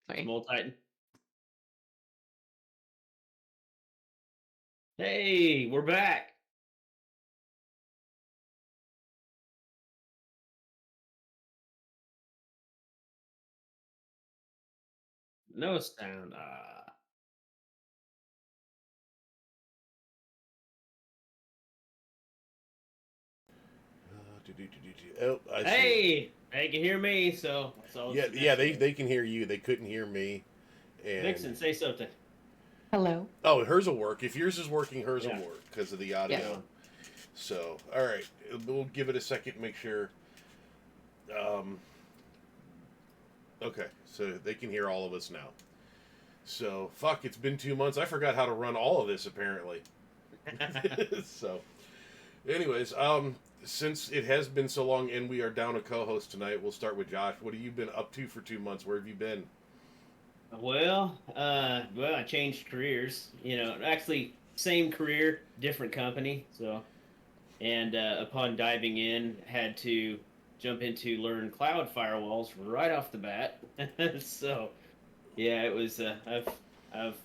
Sorry. Small Titan. Hey, we're back. No sound. Oh, I see. Hey, they can hear me, so Yeah, yeah, that's they good. can hear you. They couldn't hear me. And Vixen, say something. Hello. oh, hers will work. If yours is working, hers will Yeah, work because of the Yeah. right audio. on. So, all right, we'll give it a second to make sure. Um, okay, so they can hear all of us now. So, fuck, it's been 2 months. I forgot how to run all of this apparently. So, anyways, since it has been so long and we are down a co-host tonight, we'll start with Josh. What have you been up to for 2 months? Where have you been? Well, I changed careers. Actually, same career, different company. And upon diving in, had to jump into learn cloud firewalls right off the bat. So, yeah, it was. I've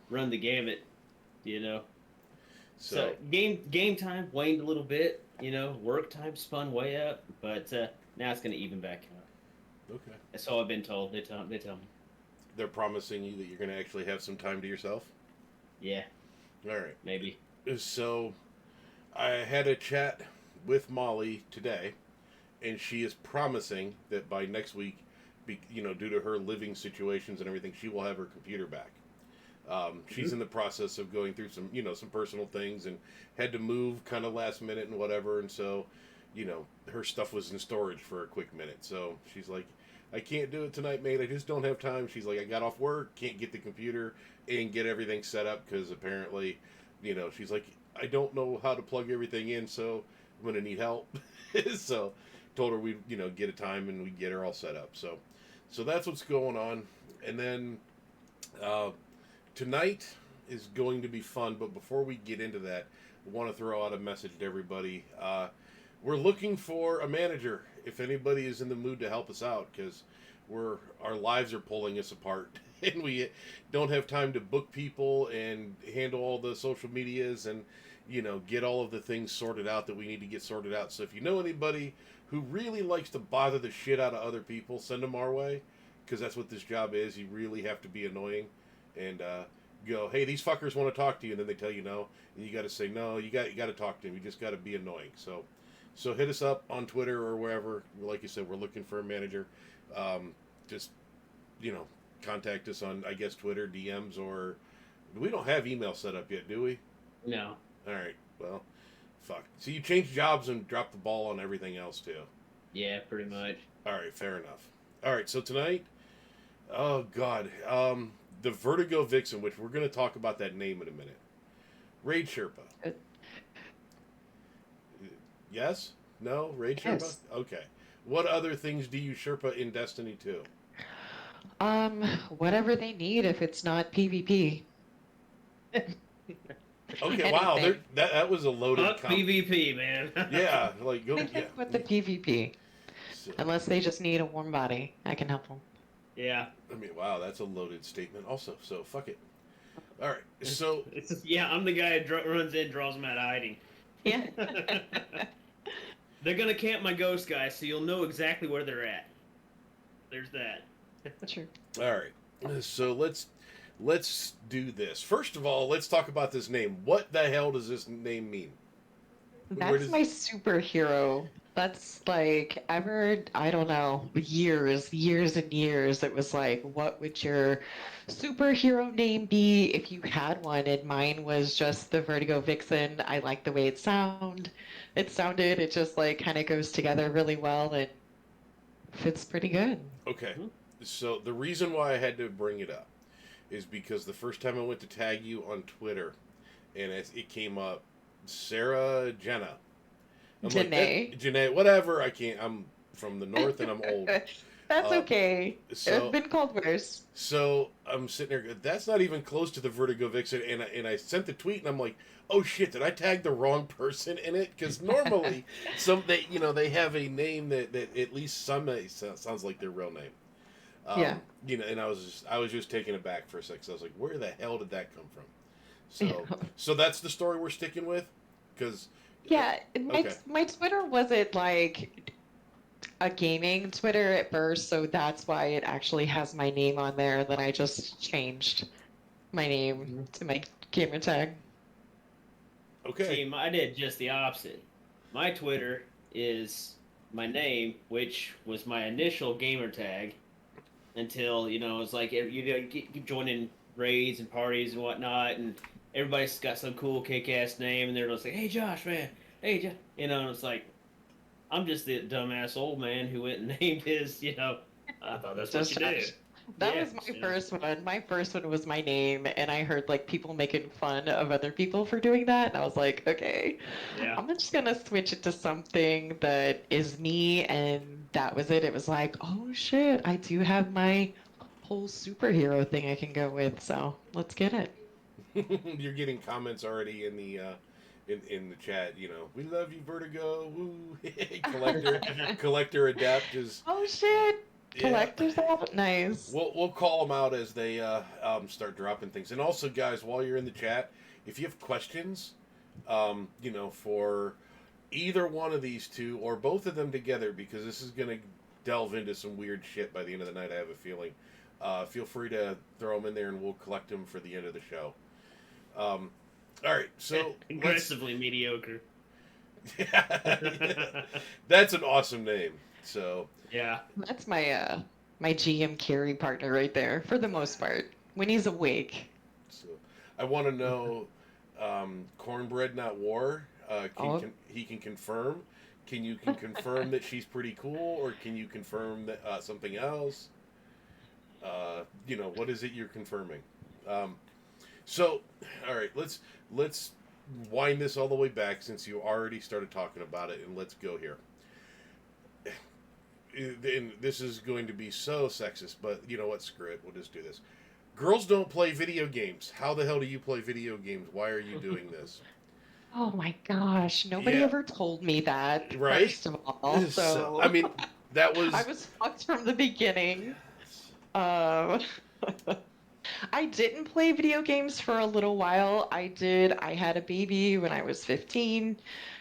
run the gamut. You know, So So, game time waned a little bit. Work time spun way up, but now it's going to even back out. okay. That's all I've been told. They tell me. They're promising you that you're going to actually have some time to yourself. Yeah, All right. maybe. So I had a chat with Molly today, and she is promising that by next week, due to her living situations and everything, she will have her computer back. She's Mhm. in the process of going through some personal things and had to move kind of last minute and whatever, and so, her stuff was in storage for a quick minute. So she's like, I can't do it tonight, mate. I just don't have time. She's like, I got off work, can't get the computer and get everything set up because apparently, she's like, I don't know how to plug everything in, so I'm gonna need help. So told her we'd get a time and we'd get her all set up. So that's what's going on, and then. Uh, Tonight is going to be fun, but before we get into that, I want to throw out a message to everybody. We're looking for a manager. If anybody is in the mood to help us out, because our lives are pulling us apart, and we don't have time to book people and handle all the social medias and get all of the things sorted out that we need to get sorted out. So if you know anybody who really likes to bother the shit out of other people, send them our way, because that's what this job is. You really have to be annoying and go, hey, these fuckers want to talk to you, and then they tell you no, and you got to say no. You got to talk to them. You just got to be annoying. So hit us up on Twitter or wherever. Like you said, we're looking for a manager. Just you know, contact us on I guess Twitter DMs or we don't have email set up yet, do we? No. All right. Well, fuck. So you changed jobs and dropped the ball on everything else too. Yeah, pretty much. All right, fair enough. All right, so tonight, oh god, the Vertigo Vixen, which we're going to talk about that name in a minute. Raid Sherpa. Uh, Yes? No? Raid Sherpa? Yes. Okay. What other things do you Sherpa in Destiny 2? Um, Whatever they need if it's not PvP. Okay, wow, Anything. that was a loaded Fuck comp. PvP, man. Yeah, like go yeah. Anything with the PvP. So, Unless they just need a warm body. I can help them. Yeah. I mean, wow, that's a loaded statement. Also, so fuck it. All right, so It's just, yeah, I'm the guy who runs in, draws them out of hiding. Yeah. They're gonna camp my ghost guys, so you'll know exactly where they're at. There's that. Sure. all right, so let's do this. First of all, let's talk about this name. What the hell does this name mean? Where That's does my superhero. That's like ever, I don't know, years and years. It was like, what would your superhero name be if you had one? And mine was just the Vertigo Vixen. I like the way it sounded. It just like kind of goes together really well and fits pretty good. okay? Mhm. So the reason why I had to bring it up is because the first time I went to tag you on Twitter, and it came up, Sarah Jenna. I'm like Janae. Janae, whatever. I can't. I'm from the north and I'm old. That's Uh, okay. It's so been called worse. so I'm sitting there. That's not even close to the Vertigo Vixen, and I sent the tweet, and I'm like, oh shit, did I tag the wrong person in it? Because normally they have a name that at least some sounds like their real name. Yeah. You know, and I was just taken aback for a second. So I was like, where the hell did that come from? So that's the story we're sticking with, because Yeah, my okay, my Twitter wasn't like a gaming Twitter at first, so that's why it actually has my name on there. And then I just changed my name Mhm. to my gamer tag. okay, See, I did just the opposite. My Twitter is my name, which was my initial gamer tag, until it's like keep joining raids and parties and whatnot, and everybody's got some cool kick-ass name, and they're just like, "Hey, Josh, man, hey, and it's like I'm just the dumbass old man who went and named his. I thought that's what Just you do. Josh. That Yeah, was my first one. My first one was my name, and I heard like people making fun of other people for doing that, and I was like, okay, yeah. I'm just gonna switch it to something that is me, and that was it. It was like, oh shit, I do have my whole superhero thing I can go with, so let's get it. you're getting comments already in the in the chat. You know, we love you, Vertigo. Woo, collector adapt is Oh shit, yeah. collectors out, nice. We'll call them out as they start dropping things. And also, guys, while you're in the chat, if you have questions, you know, for either one of these two or both of them together, because this is going to delve into some weird shit by the end of the night, I have a feeling. Feel free to throw them in there, and we'll collect them for the end of the show. All right, so Aggressively mediocre. yeah, that's an awesome name. So Yeah. That's my GM carry partner right there for the most part when he's awake. So I want to know, cornbread not war. Oh, He can confirm? Can confirm that she's pretty cool, or can you confirm that something else? You know, what is it you're confirming? Um, so, all right, let's wind this all the way back since you already started talking about it, and let's go here. And this is going to be so sexist, but you know what? Screw it. We'll just do this. Girls don't play video games. How the hell do you play video games? Why are you doing this? oh my gosh, nobody Yeah, ever told me that, right? first of all. So, I So mean, that I was. was fucked from the beginning. Um, I didn't play video games for a little while. I had a baby when I was 15.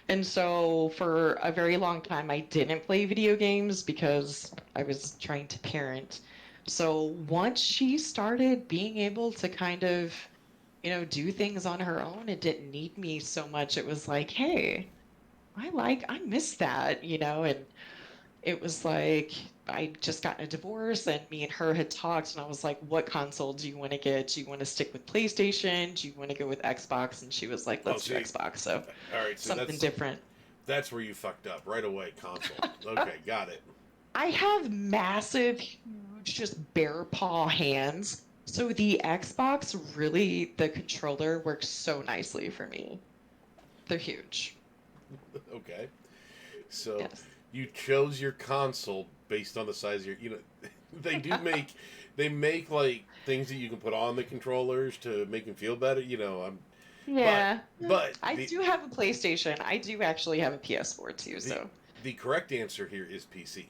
And so for a very long time, I didn't play video games because I was trying to parent. So once she started being able to kind of, do things on her own and didn't need me so much, it was like, hey, I miss that, and it was like I just gotten a divorce and me and her had talked and I was like, what console do you want to get? Do you want to stick with PlayStation? Do you want to go with Xbox? And she was like, Oh, let's do see, Xbox. So all right. So something different. that's where you fucked up right away. Console. Okay, got it. I have massive, huge, just bear paw hands. So the Xbox really, the controller works so nicely for me. They're huge. Okay. So Yes. you chose your console based on the size of your. You know, they do make they make like things that you can put on the controllers to make them feel better. You know, but Yeah. but I do have a PlayStation. I do actually have a PS4 too, the so. the correct answer here is PC.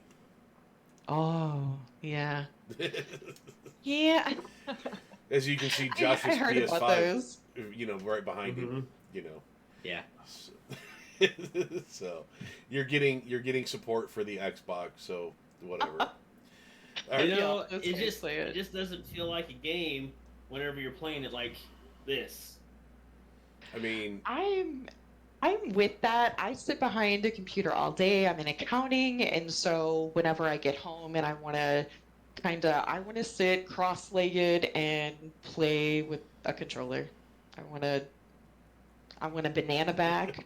Oh, yeah. Yeah. As you can see, I Josh's heard about PS5, those. you know, right behind him. Mm-hmm. You know, Yeah. so, so you're getting support for the Xbox. So whatever. All right. Yeah, that's It basically just doesn't feel like a game whenever you're playing it like this. I mean, I'm with that. I sit behind a computer all day. I'm in accounting, and so whenever I get home and I want to sit cross-legged and play with a controller. I want to I want a banana back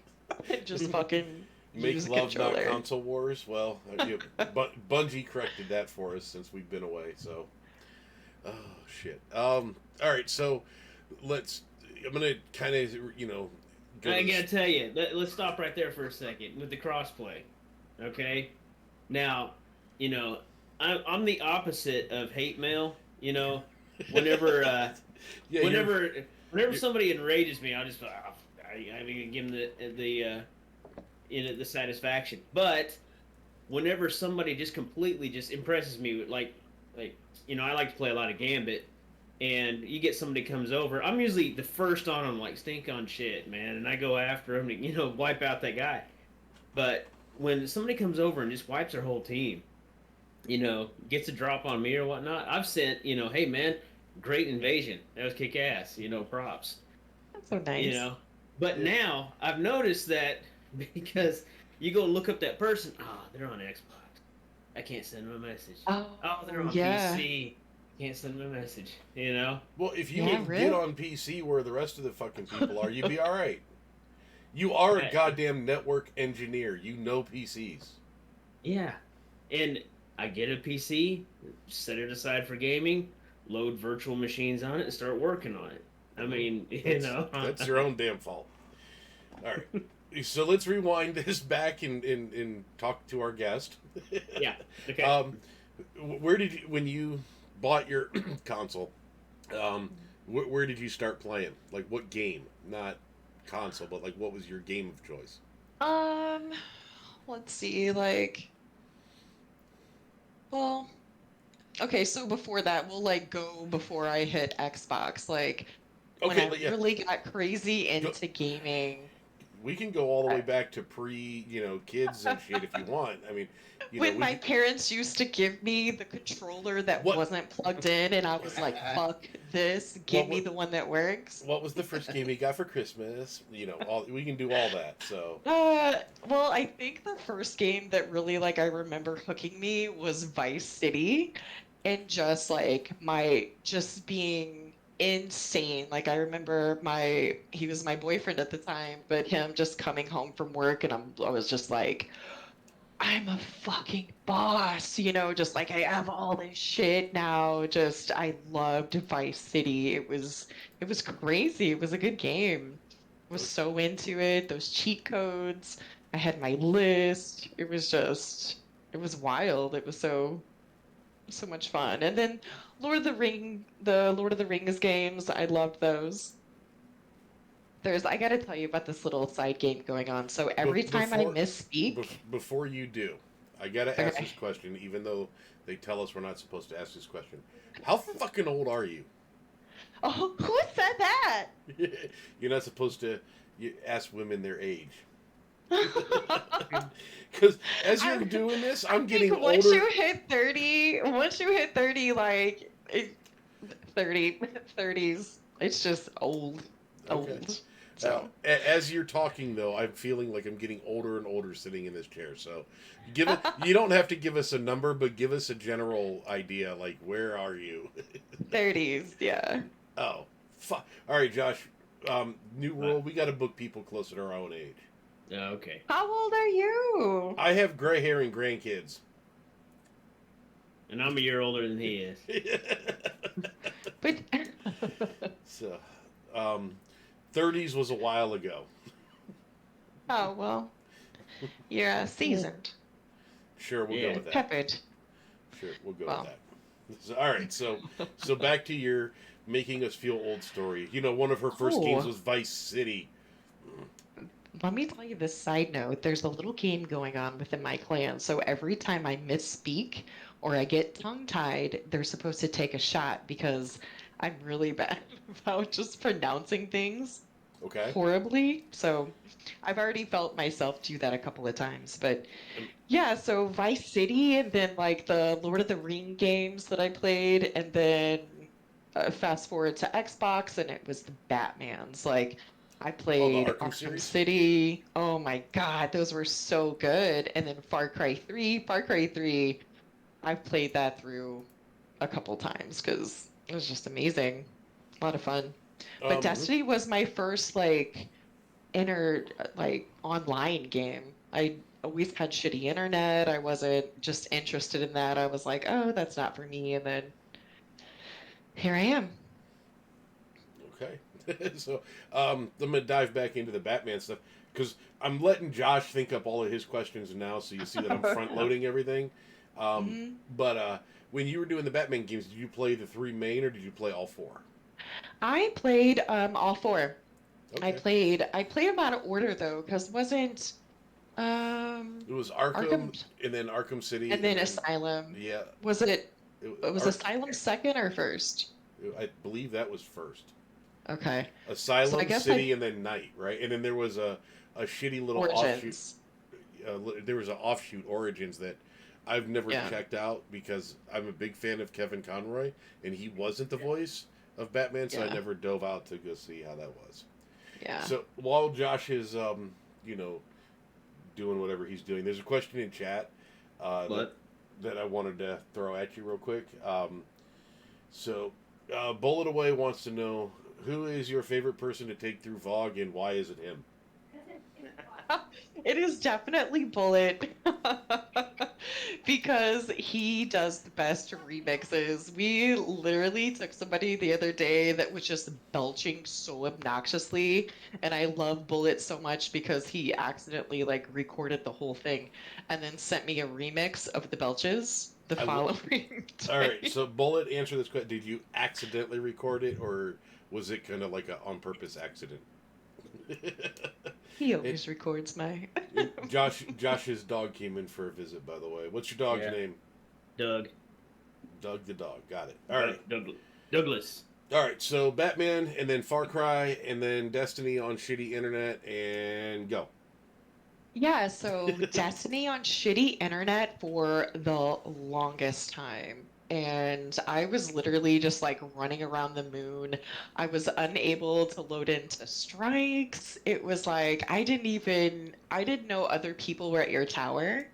and just fucking make use a love, not controller. console wars. Well, Bungie corrected that for us since we've been away. So, oh shit. All right. So, let's. I'm gonna kind of go I to gotta tell you, let's stop right there for a second with the crossplay. Okay, now, I'm the opposite of hate mail. Whenever yeah. whenever somebody enrages me, I'll just I mean give them the satisfaction. But whenever somebody just completely just impresses me with like like, I like to play a lot of Gambit, and you get somebody comes over. I'm usually the first on them, like stink on shit, man, and I go after them to wipe out that guy. But when somebody comes over and just wipes their whole team, gets a drop on me or whatnot, I've sent, hey man, great invasion, that was kick ass, props, That's so you nice. know. But now I've noticed that because you go look up that person, they're on Xbox. I can't send them a message. Oh, they're Oh, on yeah. PC. Can't send them a message. Well, if you Yeah, can get really? on PC where the rest of the fucking people are, you'd be all right. You are a I- goddamn network engineer. You know PCs. yeah, and I get a PC, set it aside for gaming, load virtual machines on it, and start working on it. I mean, That's your own damn fault. All right. So let's rewind this back and talk to our guest. Yeah. Okay. Where did you, when you bought your console, where did you start playing? Like what game? Not console, but like what was your game of choice? Um, let's see, like, well, okay, so before that, we'll like go before I hit Xbox. Like when Okay, I yeah, really got crazy go, into gaming, we can go all the way I, back to kids and shit if you want. I mean, when we my can, parents used to give me the controller that what wasn't plugged in, and I was like, fuck this, give what me what the one that works. what was the first game you got for Christmas? All we can do all that. So Uh, well, I think the first game that really like I remember hooking me was Vice City, and just like my just being insane. Like I remember he was my boyfriend at the time, but him just coming home from work and I was just like, I'm a fucking boss, just like I have all this shit now. Just I loved Vice City. It was crazy. It was a good game. I was so into it. Those cheat codes. I had my list. It was wild. It was so much fun. And then the Lord of the Rings games, I loved those. I gotta tell you about this little side game going on. So every time I before misspeak, before you do, I gotta ask this okay. question, even though they tell us we're not supposed to ask this question. How fucking old are you? Oh, who said that? You're not supposed to ask women their age. Because as you're I, doing this, I I'm think getting older. once you hit 30, like 30, 30s, it's just Okay. old. Now, So, as you're talking, though, I'm feeling like I'm getting older and older sitting in this chair. So, give it. You don't have to give us a number, but give us a general idea. Like, where are you? 30s, yeah. Oh, fuck. All right, Josh. New But, rule: we got to book people closer to our own age. okay. How old are you? I have gray hair and grandkids. And I'm a year older than he is. But So, um, 30s was a while ago. oh well, you're seasoned, Sure, we'll go Yeah. with that. peppered. Sure, we'll go Well, with that. So, all right, so back to your making us feel old story. One of her first games oh, was Vice City. let me tell you this side note. There's a little game going on within my clan. So every time I misspeak or I get tongue-tied, they're supposed to take a shot because I'm really bad about just pronouncing things Okay. horribly. So I've already felt myself do that a couple of times. But Um, yeah, so Vice City and then like the Lord of the Ring games that I played, and then fast forward to Xbox and it was the Batmans. Like I Oh, the played Arkham Arkham series. City. Oh my God, those were so good. And then Far Cry 3, I've played that through a couple times because it was just amazing. A lot of fun. But Mhm. Destiny was my first like online game. I always had shitty internet. I wasn't just interested in that. I was like, oh, that's not for me. And then here I am. Okay. So, I'm gonna dive back into the Batman stuff because I'm letting Josh think up all of his questions now, so you see that I'm front loading everything. Um, Mhm. but when you were doing the Batman games, did you play the three main or did you play all four? I played all four. Okay. I played them out of order though, because wasn't um It was Arkham, Arkham and then Arkham City, and and then then Asylum. yeah, Was it It was Asylum second or first? I believe that was first. Okay. So I Asylum, guess City, and then Night, right? And then there was a shitty little offshoot. Origins. There was an offshoot Origins that I've never Yeah. checked out because I'm a big fan of Kevin Conroy, and he wasn't the voice of Batman, so I Yeah. never dove out to go see how that was. Yeah. So while Josh is, you know, doing whatever he's doing, there's a question in chat What? that I wanted to throw at you real quick. So, Bullet Away wants to know who is your favorite person to take through VOG and why is it him? It is definitely Bullet because he does the best remixes. We literally took somebody the other day that was just belching so obnoxiously, and I love Bullet so much because he accidentally like recorded the whole thing and then sent me a remix of the belches the I will- following All right, day. so Bullet, answer this question: did you accidentally record it, or was it kind of like a on purpose accident? He always records my. Josh's dog came in for a visit, by the way. What's your dog's Yeah. name? Doug. Doug the dog. Got it. All right. Douglas. All right. So Batman, and then Far Cry, and then Destiny on shitty internet, and go. Yeah, so Destiny on shitty internet for the longest time. And I was literally just like running around the moon. I was unable to load into strikes. It was like I didn't know other people were at your tower.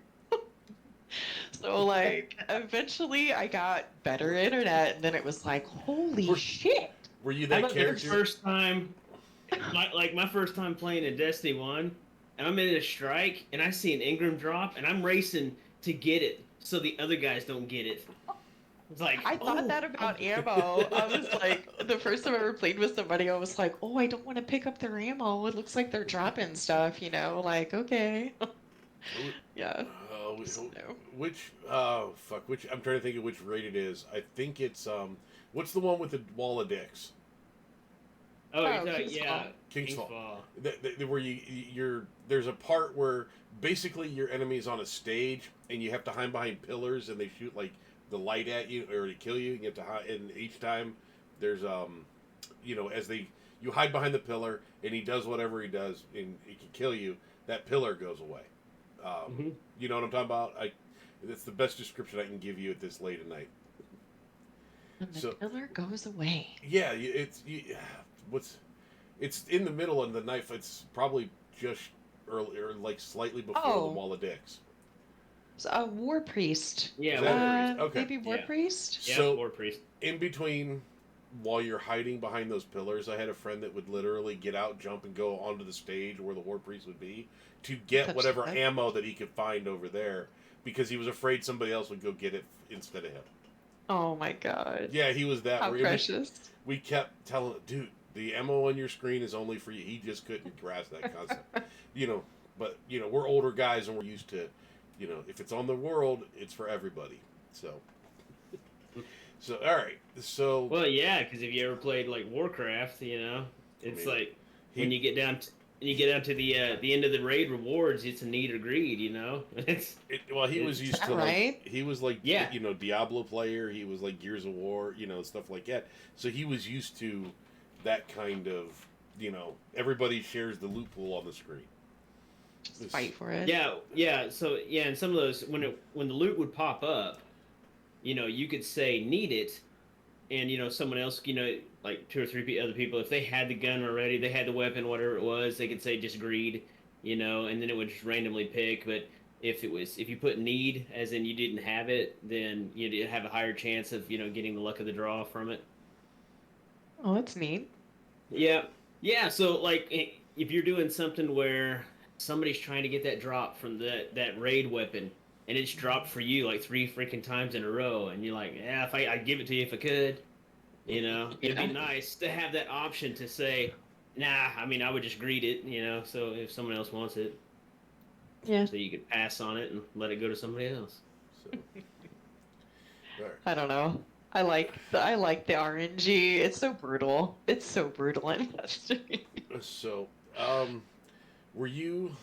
So like eventually I got better internet and then it was like, holy Were- shit. Were you I that remember the character? first time, my first time playing in Destiny 1, and I'm in a strike, and I see an Ingram drop, and I'm racing to get it so the other guys don't get it. It's like, I thought oh, that about ammo. I was like, the first time I ever played with somebody, I was like, oh, I don't want to pick up their ammo. It looks like they're dropping stuff, like, okay. Yeah. So, Which fuck, which I'm trying to think of which raid it is. I think it's what's the one with the wall of dicks? oh, Oh, yeah, Kingsfall. Kingsfall. Where you're there's a part where basically your enemy's on a stage and you have to hide behind pillars and they shoot like the light at you or to kill you. You have to hide, and each time there's as you hide behind the pillar and he does whatever he does and he can kill you. That pillar goes away. You know what I'm talking about? That's the best description I can give you at this late at night. And the So- pillar goes away. Yeah, it's in the middle of the knife. It's probably just early or like slightly before Oh. the wall of dicks. So, a war priest. Yeah, Is that War it? Priest. Okay. Maybe war Yeah. priest? Yeah, So- War Priest. In between, while you're hiding behind those pillars, I had a friend that would literally get out, jump, and go onto the stage where the war priest would be to get Touch whatever that. ammo that he could find over there because he was afraid somebody else would go get it instead of him. Oh my god. Yeah, he was that. How worried. precious. We kept telling him, dude, the ammo on your screen is only for you. He just couldn't grasp that concept. But we're older guys and we're used to, if it's on the world, it's for everybody. So all right. So Well, yeah, because if you ever played like Warcraft, it's mean, like he- when you get down to the end of the raid rewards, it's a need or greed, It's he was used to right? he was like Yeah. Diablo player. He was like Gears of War, stuff like that. So he was used to that kind of everybody shares the loot pool on the screen. Just fight for it. yeah. So yeah, and some of those when the loot would pop up, you could say need it, and someone else, like two or three other people, if they had the gun already, they had the weapon, whatever it was, they could say just greed, and then it would just randomly pick. But if you put need, as in you didn't have it, then you'd have a higher chance of getting the luck of the draw from it. Oh, that's neat. Yeah. So like, if you're doing something where somebody's trying to get that drop from that raid weapon, and it's dropped for you like 3 freaking times in a row, and you're like, yeah, if I'd give it to you if I could, it'd be Yeah. nice to have that option to say, nah, I mean, I would just greet it, so if someone else wants it, Yeah. so you could pass on it and let it go to somebody else. So, all right. I don't know. I like the RNG. It's so brutal. It's so brutal in Destiny. So, were you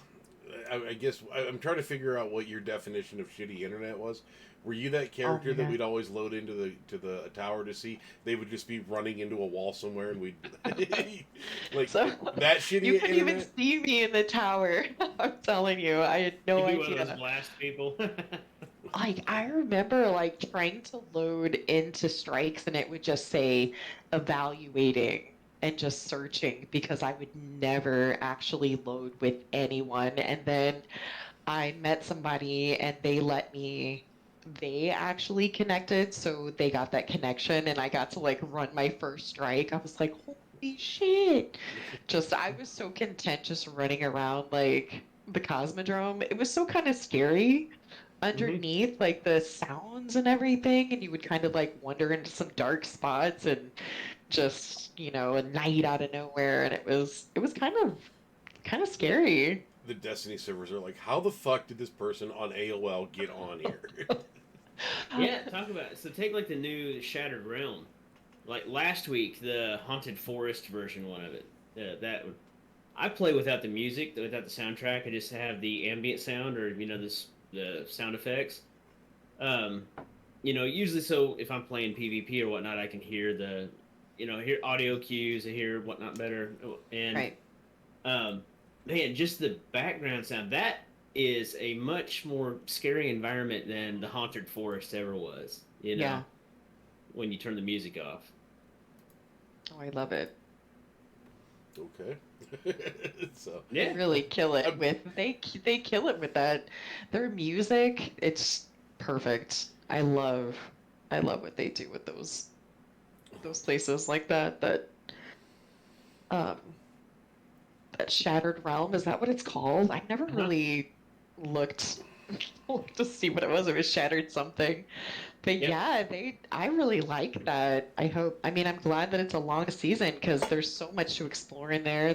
I guess I'm trying to figure out what your definition of shitty internet was. Were you that Oh character my that god. we'd always load into the tower to see? They would just be running into a wall somewhere, and we'd like So that you shitty couldn't even internet. see me in the tower. I'm telling you, I had no You'd be one of those idea. blast people. Like I remember like trying to load into strikes and it would just say evaluating and just searching because I would never actually load with anyone. And then I met somebody and they actually connected, so they got that connection and I got to like run my first strike. I was like, holy shit. Just I was so content just running around like the Cosmodrome. It was so kind of scary Hmm. underneath, like the sounds and everything, and you would kind of like wander into some dark spots and just, a night out of nowhere, and it was kind of Yeah. scary. The Destiny servers are like, how the fuck did this person on AOL get on here? Yeah, talk about it. So take like the new Shattered Realm. Like last week, the Haunted Forest version one of it. I play without the music, without the soundtrack. I just have the ambient sound or the sound effects. Um, usually so if I'm playing PvP or whatnot, I can hear hear audio cues, I hear whatnot better, and Right. um, man, just the background sound that is a much more scary environment than the Haunted Forest ever was. Yeah. When you turn the music off. Oh, I love it. Okay. So They Yeah. really kill it I'm, with they kill it with that. Their music, it's perfect. I love what they do with those places like um that Shattered Realm. Is that what it's called? I never Uh-huh. really looked looked to see what it was. It was Shattered something. But Yep. yeah, I really like that. I mean, I'm glad that it's a long season because there's so much to explore in there.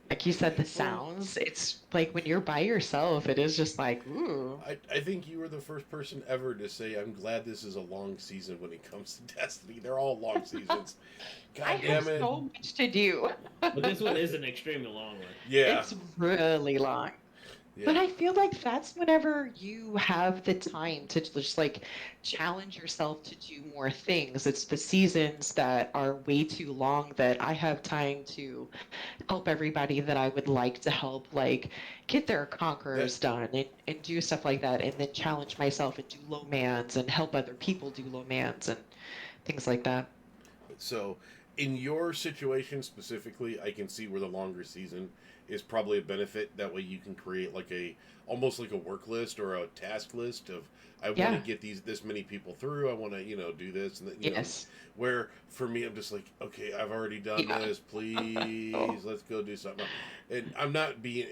Like you said, the well, sounds, it's like when you're by yourself, it is just like, ooh, I think you were the first person ever to say, I'm glad this is a long season when it comes to Destiny. They're all long seasons. I God have damn it. so much to do. But this one is an extremely long one. Yeah. It's really long. But Yeah. I feel like that's whenever you have the time to just like challenge yourself to do more things. It's the seasons that are way too long that I have time to help everybody that I would like to help, like get their That conquerors done and do stuff like that, and then challenge myself and do low mans and help other people do low mans and things like that. So, in your situation specifically, I can see where the longer season is probably a benefit. That way, you can create like a almost like a work list or a task list of I want to Yeah. get this many people through. I want to do this and Yes. where for me, I'm just like, okay, I've already done Yeah. this. Oh, Please, let's go do something. And I'm not being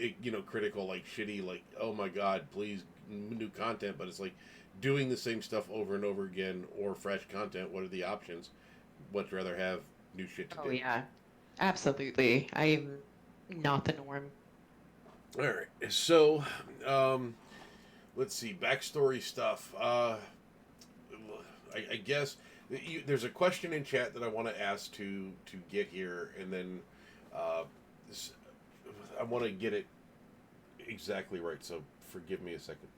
critical like shitty like oh my god, please new content. But it's like doing the same stuff over and over again or fresh content. What are the options? Much rather have new shit to oh do. yeah. Absolutely. I'm not the norm. All right, so um, let's see backstory stuff. I guess there's a question in chat that I want to ask to get here, and then uh, this, I want to get it exactly right. So forgive me a second.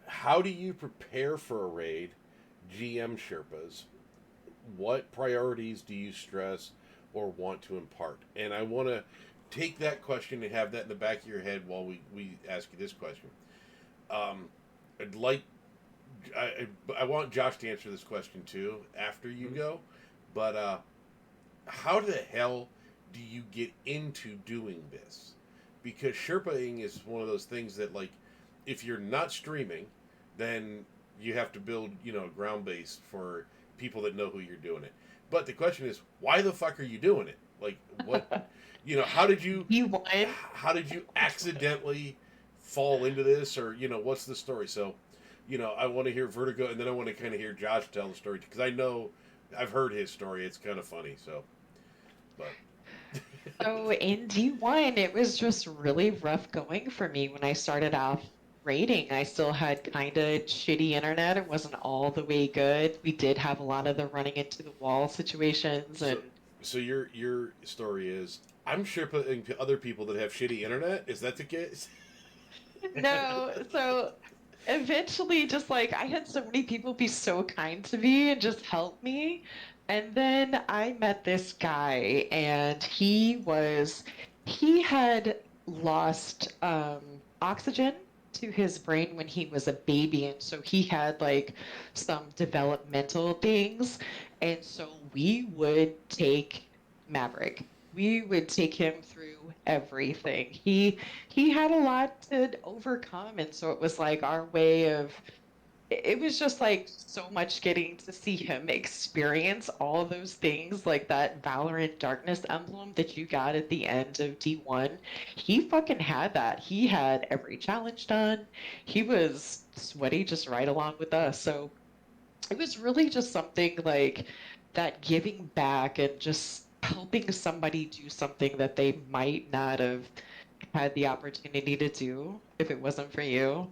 How do you prepare for a raid? GM Sherpas, what priorities do you stress or want to impart? And I want to take that question and have that in the back of your head while we ask you this question. Um, I'd like, I want Josh to answer this question too after you Mhm. go, but how the hell do you get into doing this? Because Sherpaing is one of those things that, like, if you're not streaming, then you have to build, a ground base for people that know who you're doing it. But the question is, why the fuck are you doing it? Like, what, how did you, You won. accidentally fall into this, or what's the story? So, I want to hear Vertigo, and then I want to kind of hear Josh tell the story because I know I've heard his story. It's kind of funny. So, but So in D1, it was just really rough going for me when I started off rating. I still had kind of shitty internet. It wasn't all the way good. We did have a lot of the running into the wall situations so and so your story is I'm shipping other people that have shitty internet. Is that the case? No, so eventually, just like I had so many people be so kind to me and just help me. And then I met this guy, and he had lost oxygen to his brain when he was a baby. And so he had like some developmental things. And so we would take Maverick. We would take him through everything. He had a lot to overcome, and so it was like our way of it was just like so much getting to see him experience all of those things, like that Valorant Darkness emblem that you got at the end of D1. He fucking had that. He had every challenge done. He was sweaty just right along with us. So it was really just something like that, giving back and just helping somebody do something that they might not have had the opportunity to do if it wasn't for you.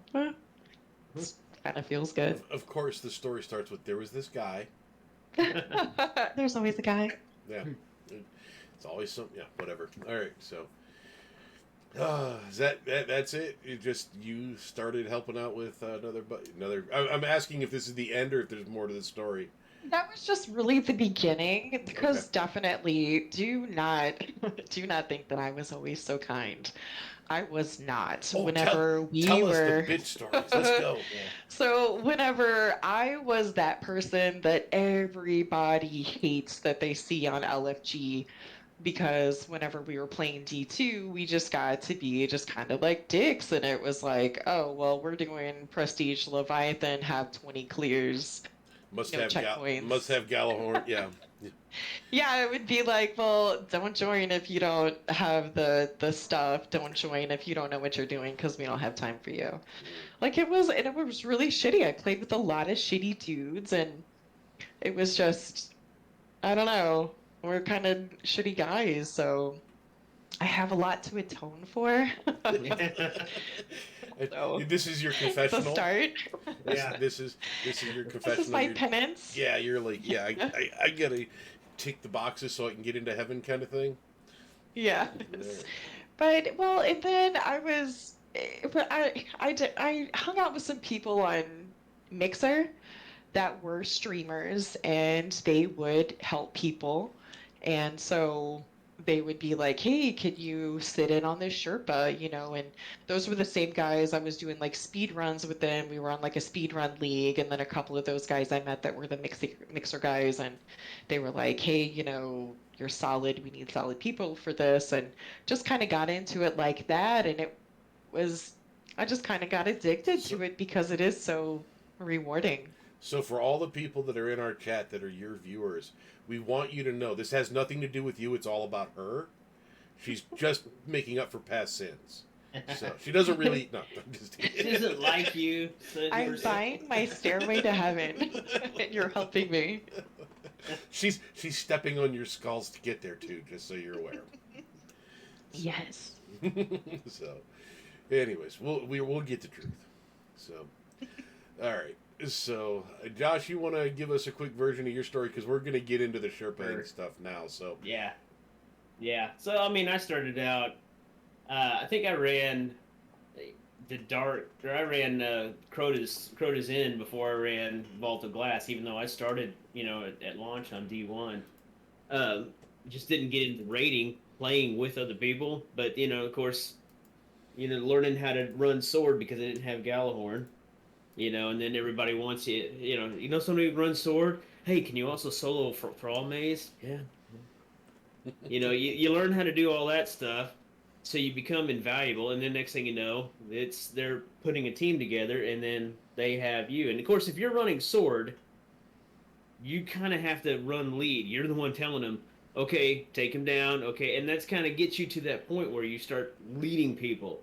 Kind of feels good. Of course, the story starts with there was this guy. There's always a guy. Yeah, it's always some. Yeah, whatever. All right, so is that's it? You started helping out with another. I'm asking if this is the end or if there's more to the story. That was just really the beginning, because Okay. definitely do not do not think that I was always so kind. I was not. Oh, Whenever we tell us the were bitch stories. Let's go. Yeah. So whenever I was that person that everybody hates that they see on LFG, because whenever we were playing D2, we just got to be just kind of like dicks, and it was like, oh, well, we're doing Prestige Leviathan, have 20 clears, no Must checkpoints. have Gallahorn. Yeah. Yeah, it would be like, well, don't join if you don't have the stuff. Don't join if you don't know what you're doing, because we don't have time for you. Like and it was really shitty. I played with a lot of shitty dudes, and it was just, I don't know. We're kind of shitty guys, so I have a lot to atone for. So This is your it's a confessional. start. Yeah. This is your This is confessional. my penance. Yeah, you're like, yeah, I gotta tick the boxes so I can get into heaven, kind of thing. Yes. Yeah. But well, and then but I hung out with some people on Mixer that were streamers, and they would help people. And so they would be like, hey, could you sit in on this Sherpa? And those were the same guys. I was doing like speed runs with them. We were on like a speed run league. And then a couple of those guys I met that were the mixer guys. And they were like, hey, you're solid. We need solid people for this. And just kind of got into it like that. And was, I just kind of got addicted So, to it because it is so rewarding. so for all the people that are in our chat that are your viewers, we want you to know this has nothing to do with you. It's all about her. She's just making up for past sins. So she doesn't really. No, I'm just She doesn't like you. So I'm buying my stairway to heaven, and you're helping me. she's stepping on your skulls to get there too. Just so you're aware. Yes. So, anyways, we'll get the truth. So, all right. So, Josh, you want to give us a quick version of your story because we're going to get into the Sherpa stuff now. So, Yeah. Yeah. So I mean, I started out. I think I ran the dark, or I ran Crota's Inn before I ran Vault of Glass. Even though I started, at launch on D1, just didn't get into rating, playing with other people. But of course, learning how to run sword because I didn't have Gallahorn. And then everybody wants you. Somebody who runs sword. Hey, can you also solo for Thrall Maze? Yeah. You learn how to do all that stuff, so you become invaluable, and then next thing you know, they're putting a team together, and then they have you. And of course, if you're running sword, you kind of have to run lead. You're the one telling them, okay, take him down, okay, and that's kind of gets you to that point where you start leading people.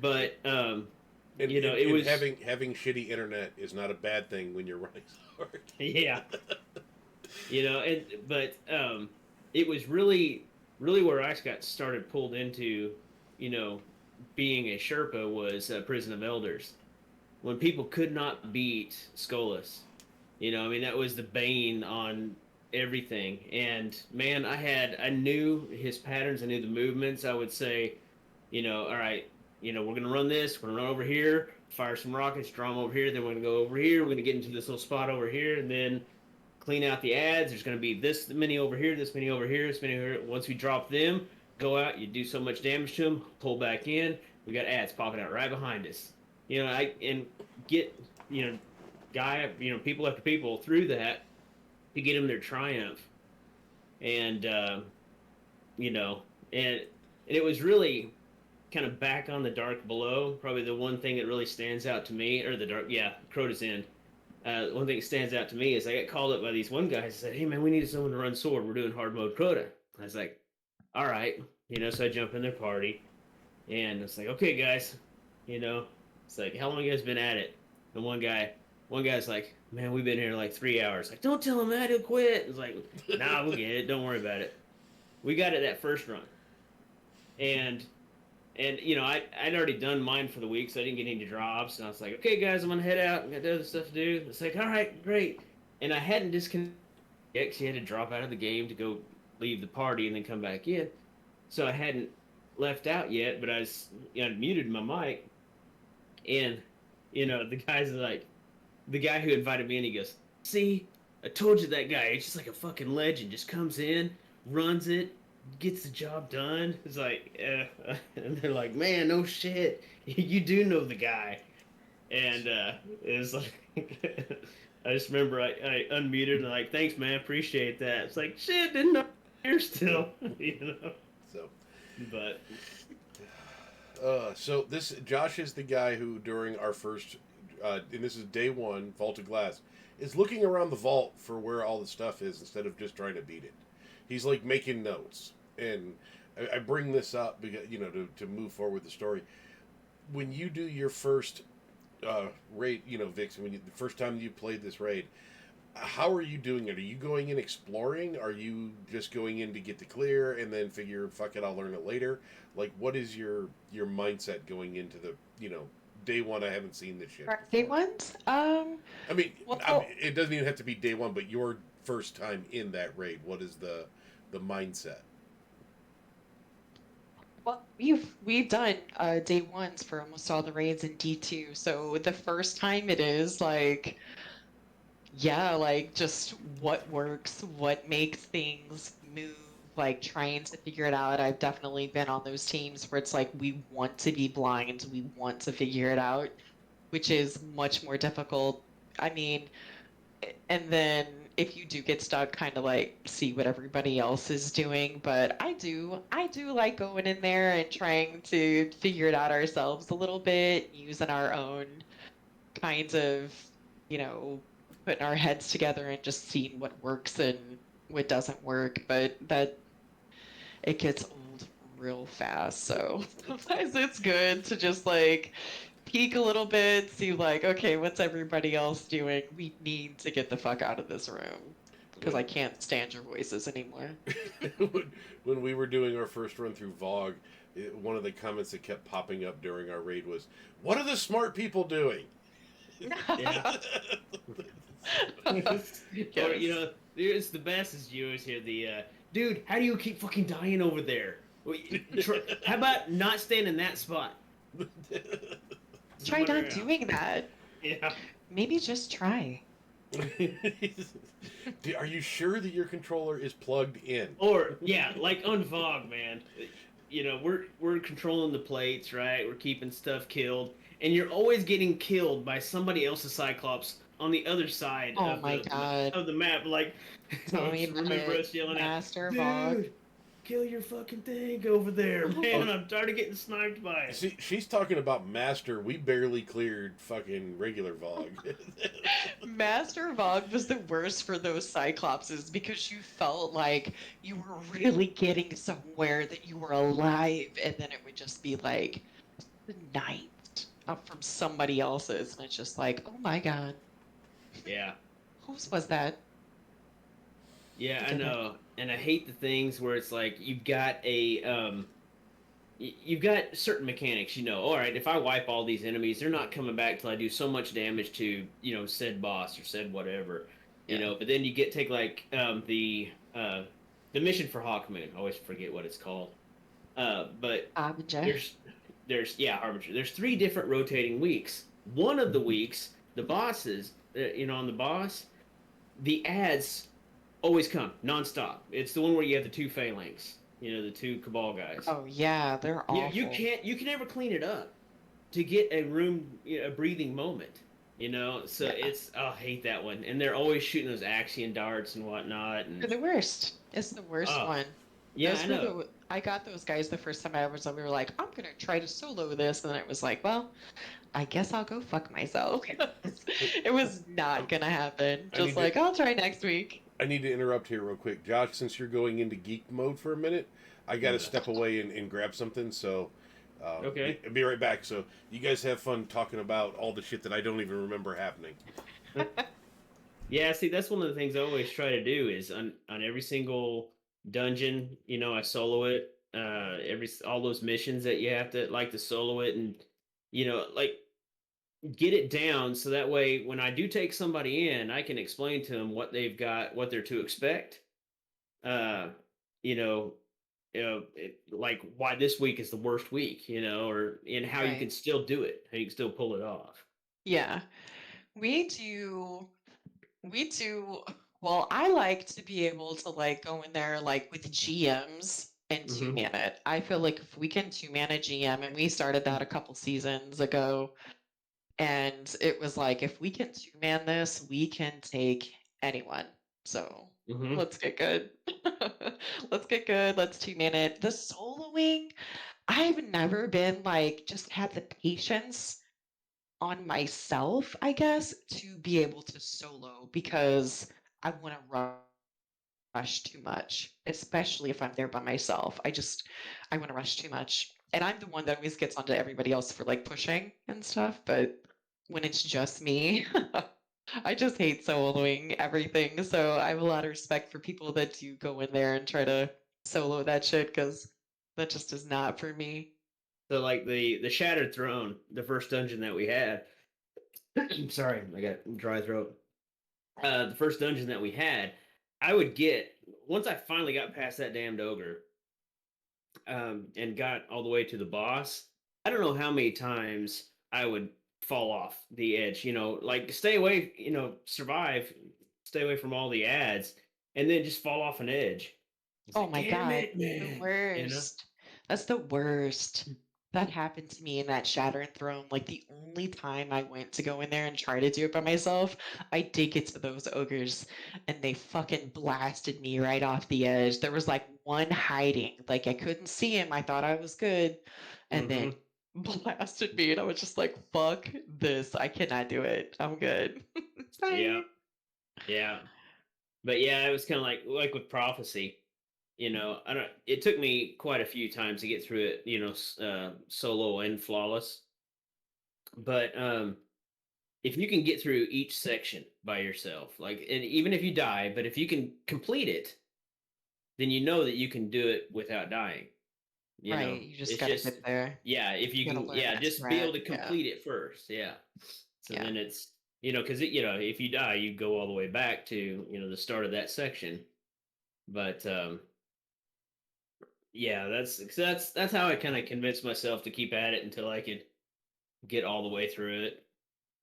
But it was having shitty internet is not a bad thing when you're running sword. yeah, it was really, really where I got started pulled into, being a Sherpa was Prison of Elders. When people could not beat Skolas, that was the bane on everything. And man, I knew his patterns, I knew the movements. I would say, all right, we're gonna run this. We're gonna run over here, fire some rockets, draw them over here. Then we're gonna go over here. We're gonna get into this little spot over here, and then clean out the ads. There's gonna be this many over here, this many over here, this many over here. Once we drop them, go out. You do so much damage to them. Pull back in. We got ads popping out right behind us. And get people after people through that to get them their triumph. And you know, and it was really kind of back on the dark below. Probably the one thing that really stands out to me, or the dark, yeah, Crota's End. One thing that stands out to me is I got called up by these one guys and said, "Hey man, we need someone to run sword. We're doing hard mode Crota." I was like, "All right," So I jump in their party, and it's like, "Okay, guys, it's like, how long you guys been at it?" And one guy's like, "Man, we've been here like 3 hours." Like, "Don't tell him that, he'll quit." It's like, "Nah, we'll get it. Don't worry about it." We got it that first run, and I'd already done mine for the week, so I didn't get any drops. And I was like, "Okay, guys, I'm gonna head out. I got other stuff to do." It's like, "All right, great." And I hadn't disconnected yet because you had to drop out of the game to go leave the party and then come back in. So I hadn't left out yet, but I'd muted my mic. And the guy who invited me in, he goes, "See, I told you that guy. It's just like a fucking legend. Just comes in, runs it, gets the job done." It's like, and they're like, "Man, no shit, you do know the guy." And it was like, I just remember I unmuted and like, "Thanks, man, appreciate that." It's like, shit, didn't know you're still, So, But so this Josh is the guy who during our first, and this is day one, Vault of Glass, is looking around the vault for where all the stuff is instead of just trying to beat it. He's like making notes, and I bring this up because to move forward with the story. When you do your first raid, Vix, the first time you played this raid, how are you doing it? Are you going in exploring? Are you just going in to get the clear and then figure, fuck it, I'll learn it later? Like, what is your mindset going into the day one? I haven't seen this yet. Day ones? It doesn't even have to be day one, but your first time in that raid. What is the mindset? Well, we've done day ones for almost all the raids in D2. So the first time it is like, yeah, like just what works, what makes things move, like trying to figure it out. I've definitely been on those teams where it's like we want to be blind, we want to figure it out, which is much more difficult. I mean, and then if you do get stuck, kind of like see what everybody else is doing. But I do like going in there and trying to figure it out ourselves a little bit, using our own kinds of, you know, putting our heads together and just seeing what works and what doesn't work. But that it gets old real fast. So sometimes it's good to just like peek a little bit, see like, okay, what's everybody else doing? We need to get the fuck out of this room because I can't stand your voices anymore. when we were doing our first run through VOG, one of the comments that kept popping up during our raid was, "What are the smart people doing?" yeah. Or, it's the best is you always hear the dude, how do you keep fucking dying over there? How about not staying in that spot? Try not doing that. Yeah. Maybe just try. Are you sure that your controller is plugged in? Or yeah, like on VOG, man. We're controlling the plates, right? We're keeping stuff killed, and you're always getting killed by somebody else's Cyclops on the other side Oh my God. of the map. Like, Tell me remember about us yelling Master at, Vog. "Dude, kill your fucking thing over there, man! I'm tired of getting sniped by it." See, she's talking about Master. We barely cleared fucking regular VOG. Master Vog was the worst for those Cyclopses because you felt like you were really getting somewhere, that you were alive, and then it would just be like sniped up from somebody else's, and it's just like, oh my God, Yeah. whose was that? Yeah, I know, and I hate the things where it's like you've got you've got certain mechanics. All right, if I wipe all these enemies, they're not coming back till I do so much damage to said boss or said whatever. But then you take like the mission for Hawkmoon. I always forget what it's called. But Abject. there's Harbinger. There's 3 different rotating weeks. One of the weeks, the bosses, on the boss, the ads always come nonstop. It's the one where you have the 2 phalanx, the 2 cabal guys. Oh yeah, they're awful. You can never clean it up to get a room, a breathing moment. So Yeah. I hate that one, and they're always shooting those axion darts and whatnot, and They're the worst. It's the worst oh, one. yeah, Those I were know. the I got those guys the first time I was we were like, I'm gonna try to solo this, and then it was like, well, I guess I'll go fuck myself. Hey, It was not um, gonna happen. I Just need to like, I'll try next week. I need to interrupt here real quick, Josh. Since you're going into geek mode for a minute, I got to step away and grab something. So, Okay. be right back. So you guys have fun talking about all the shit that I don't even remember happening. Yeah, see, that's one of the things I always try to do is on every single dungeon, I solo it. Every all those missions that you have to solo it, and like get it down so that way when I do take somebody in, I can explain to them what they've got, what they're to expect. Uh, you know, like why this week is the worst week, or and how you Right. can still do it, how you can still pull it off. Yeah. We do we do well, I like to be able to like go in there like with GMs and two Hmm. man it. I feel like if we can two man a GM, and we started that a couple seasons ago, and it was like if we can two man this, we can take anyone. So Hmm. let's get good. Let's get good. Let's two man it. The soloing, I've never been like just had the patience on myself, I guess, to be able to solo because I want to rush too much, especially if I'm there by myself. I want to rush too much. And I'm the one that always gets onto everybody else for like pushing and stuff. But when it's just me, I just hate soloing everything. So I have a lot of respect for people that do go in there and try to solo that shit because that just is not for me. So like the Shattered Throne, the first dungeon that we had. Sorry, I got dry throat. The first dungeon that we had, I would get once I finally got past that damned ogre, and got all the way to the boss. I don't know how many times I would fall off the edge. Like stay away. Survive, stay away from all the ads, and then just fall off an edge. It's Oh like, my damn God, it, the man. worst. That's the worst. That happened to me in that Shatter and Throne. Like the only time I went to go in there and try to do it by myself, I did get to those ogres and they fucking blasted me right off the edge. There was like one hiding. Like I couldn't see him. I thought I was good. And then Hmm. blasted me and I was just like, fuck this. I cannot do it. I'm good. Yeah, Bye. yeah. But yeah, it was kind of like with prophecy. I don't. It took me quite a few times to get through it. Solo and flawless. But if you can get through each section by yourself, like, and even if you die, but if you can complete it, then you know that you can do it without dying. Right. You just It's gotta get just there. yeah. If you You gotta can, learn yeah, that just be strat. able to Yeah. complete it first. Yeah. So Yeah. then it's because if you die, you go all the way back to the start of that section. But yeah, that's how I kind of convinced myself to keep at it until I could get all the way through it.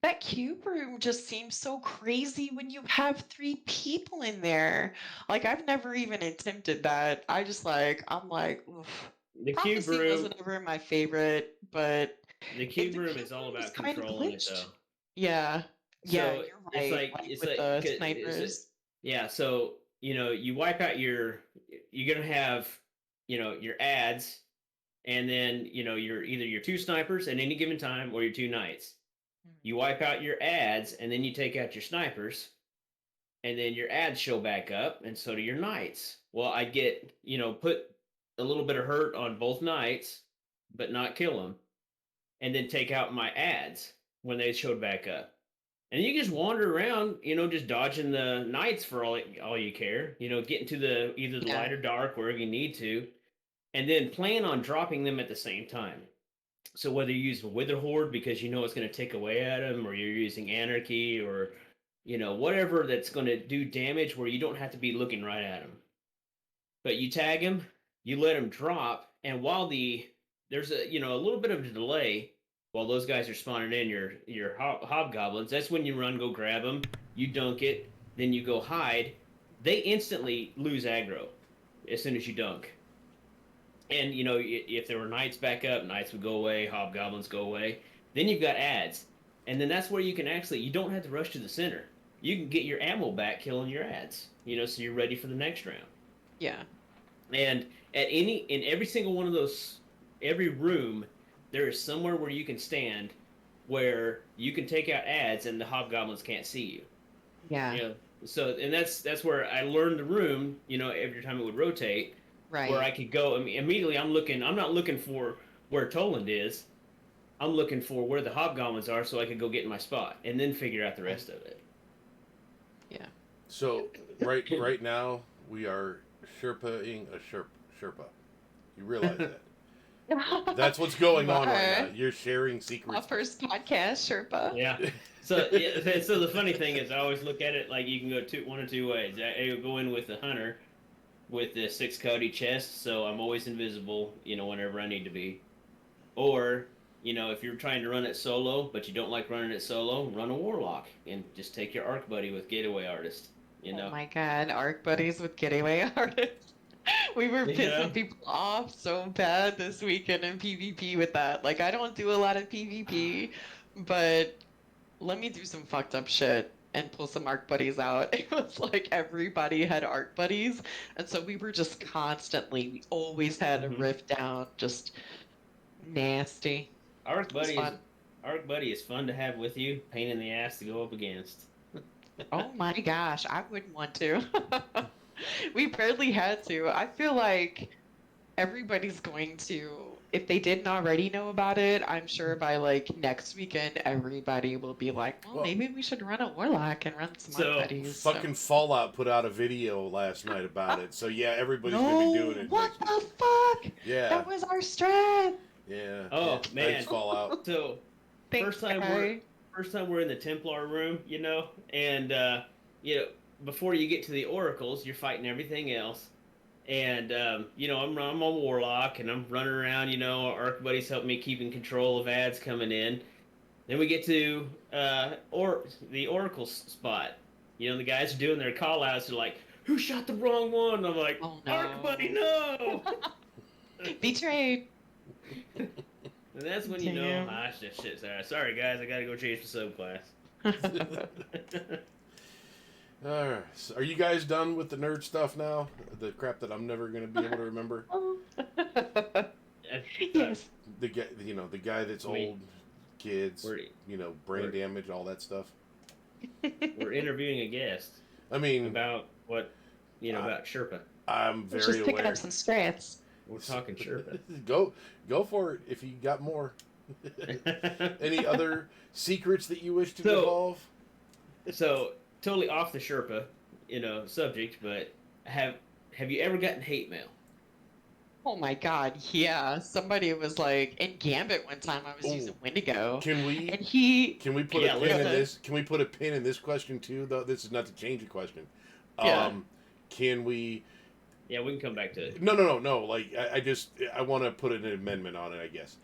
That cube room just seems so crazy when you have three people in there. Like I've never even attempted that. I'm like, oof. The cube Prophecy room, wasn't ever my favorite, but the if cube the room cube is all room is about kind of controlling it glitched. though. Yeah. Yeah, So you're right. Like it's with like the is it snipers. yeah. So you wipe out you're gonna have your ads, and then your either your 2 snipers at any given time or your 2 knights. Mm. You wipe out your ads, and then you take out your snipers, and then your ads show back up, and so do your knights. Well, I get put a little bit of hurt on both knights, but not kill them, and then take out my ads when they showed back up. And you just wander around, just dodging the knights for all you care. Getting to the either the Yeah. light or dark wherever you need to, and then plan on dropping them at the same time. So whether you use Wither Horde because you know it's going to take away at them, or you're using Anarchy, or whatever that's going to do damage where you don't have to be looking right at them, but you tag them, you let them drop, and while there's a a little bit of a delay while those guys are spawning in your hobgoblins. That's when you run, go grab them, you dunk it, then you go hide. They instantly lose aggro as soon as you dunk. And if there were knights back up, knights would go away, hobgoblins go away. Then you've got ads, and then that's where you can actually you don't have to rush to the center. You can get your ammo back killing your ads. So you're ready for the next round. Yeah. And in every single one of those, every room, there is somewhere where you can stand, where you can take out ads and the hobgoblins can't see you. Yeah. So and that's where I learned the room. Every time it would rotate, Right. where I could go. I mean, immediately I'm looking. I'm not looking for where Toland is. I'm looking for where the hobgoblins are, so I could go get in my spot and then figure out the rest of it. Yeah. So right now we are Sherpa-ing a Sherpa. You realize that? That's what's going on right now. You're sharing My secrets. first podcast, Sherpa. Yeah. So the funny thing is, I always look at it like you can go one or two ways. I go in with the hunter, with the 6 Cody chest, so I'm always invisible. Whenever I need to be. Or if you're trying to run it solo, but you don't like running it solo, run a warlock and just take your arc buddy with Gateway Artist. Oh my god, ARC buddies with Getaway Artists. We were pissing people off so bad this weekend in PvP with that. Like, I don't do a lot of PvP, but let me do some fucked up shit and pull some ARC buddies out. It was like everybody had ARC buddies, and so we were just we always had a rift down, just nasty. Arc buddy is fun to have with you. Pain in the ass to go up against. Oh my gosh, I wouldn't want to. We barely had to. I feel like everybody's going to, if they didn't already know about it, I'm sure by like next weekend, everybody will be like, well, maybe we should run a warlock and run some ARC buddies. Fucking Fallout put out a video last night about it. So yeah, everybody's gonna be doing it. What the fuck? Yeah. That was our strat. Yeah. Oh man. Thanks, Fallout. So Thanks, first time we're in the Templar room, and before you get to the oracles, you're fighting everything else. And I'm a warlock and I'm running around. Arc buddies help me keep in control of ads coming in. Then we get to the oracle spot. The guys are doing their call outs. They're like, "Who shot the wrong one?" And I'm like, oh, no. "Arc buddy, no!" Betrayed. And that's when shit. Sorry guys, I gotta go change the subclass. Alright. So are you guys done with the nerd stuff now? The crap that I'm never gonna be able to remember? Yes. The guy, the guy that's old, kids, brain damage, all that stuff. We're interviewing a guest. I mean, about what, about Sherpa. I'm very just picking aware. up some strats. We're talking Sherpa. Go for it if you got more. Any other secrets that you wish to evolve? So totally off the Sherpa, subject, but have you ever gotten hate mail? Oh my god, yeah. Somebody was like in Gambit one time. I was using Wendigo. Can we put a pin in this? Can we put a pin in this question too? Though this is not to change the question. Can we? Yeah, we can come back to it. No. Like I want to put an amendment on it. I guess.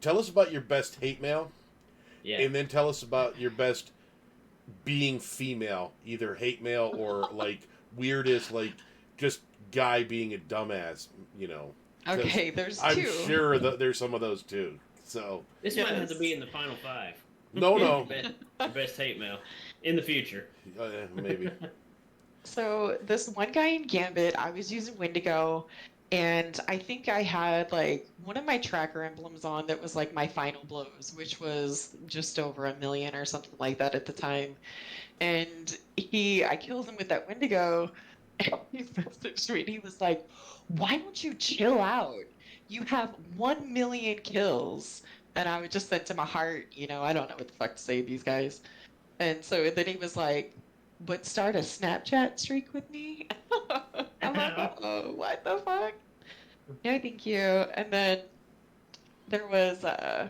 Tell us about your best hate mail. Yeah. And then tell us about your best being female, either hate mail or like weirdest, like just guy being a dumbass. Okay, there's two. I'm sure that there's some of those too. So this might have to be in the final 5. No. Best hate mail in the future. Maybe. So this one guy in Gambit, I was using Wendigo, and I think I had like one of my tracker emblems on that was like my final blows, which was just over 1 million or something like that at the time. And I killed him with that Wendigo, and he messaged me and he was like, "Why don't you chill out? You have 1 million kills." And I would just send him a heart, I don't know what the fuck to say to these guys. And so then he was like, "But start a Snapchat streak with me?" I'm like, "Oh, what the fuck?" No, thank you. And then there was, I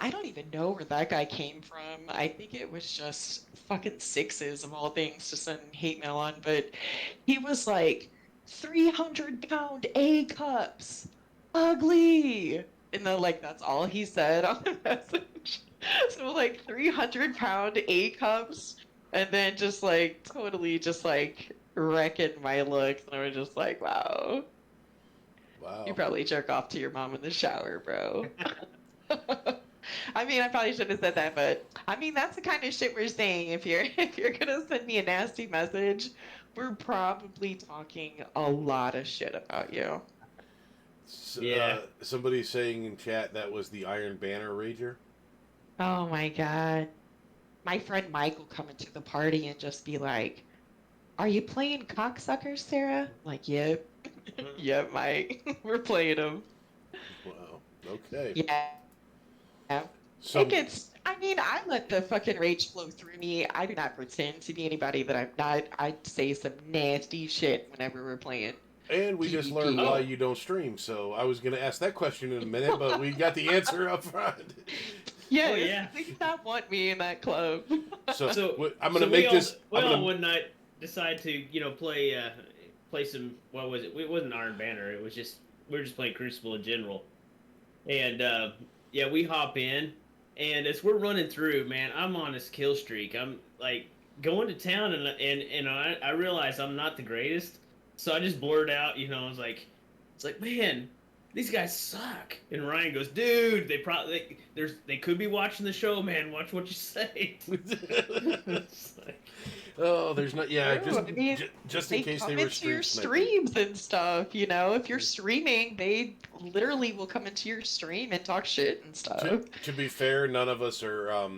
don't even know where that guy came from. I think it was just fucking sixes of all things to send hate mail on. But he was like, 300-pound A cups. ugly. And then, like, that's all he said on the message. So, like, 300-pound A cups, and then just, like, totally just, like, wrecking my looks. And I was just like, wow, you Wow. probably jerk off to your mom in the shower, bro. I mean, I probably shouldn't have said that, but I mean, that's the kind of shit we're saying. If you're if you're gonna send me a nasty message, we're probably talking a lot of shit about you. Yeah. Somebody saying in chat that was the Iron Banner Rager. Oh my God. My friend Mike will come into the party and just be like, "Are you playing cocksuckers, Sarah?" I'm like, yep, yep, Mike. We're playing them. Wow. Okay. Yeah. It Some gets, I mean, I let the fucking rage flow through me. I do not pretend to be anybody that I'm not. I say some nasty shit whenever we're playing And we just learned PvP. why Oh, you don't stream. So I was going to ask that question in a minute, but we got the answer up front. oh Yes, yeah. they do not want me in that club. So So I'm going so to make this. we I'm all going one night decide to play some, what was it? It wasn't Iron Banner. It was just, we were just playing Crucible in general. And yeah, we hop in, and as we're running through, man, I'm on this kill streak. I'm like going to town, and I realize I'm not the greatest, so I just blurt out, I was like, it's like, man, these guys suck. And Ryan goes, dude, they could be watching the show, man. Watch what you say. to. It's like, Oh, there's not. Yeah, True. I mean, just in they case they come were into stream your sniping. streams and stuff, you know. If you're streaming, they literally will come into your stream and talk shit and To stuff. to be fair, none of us are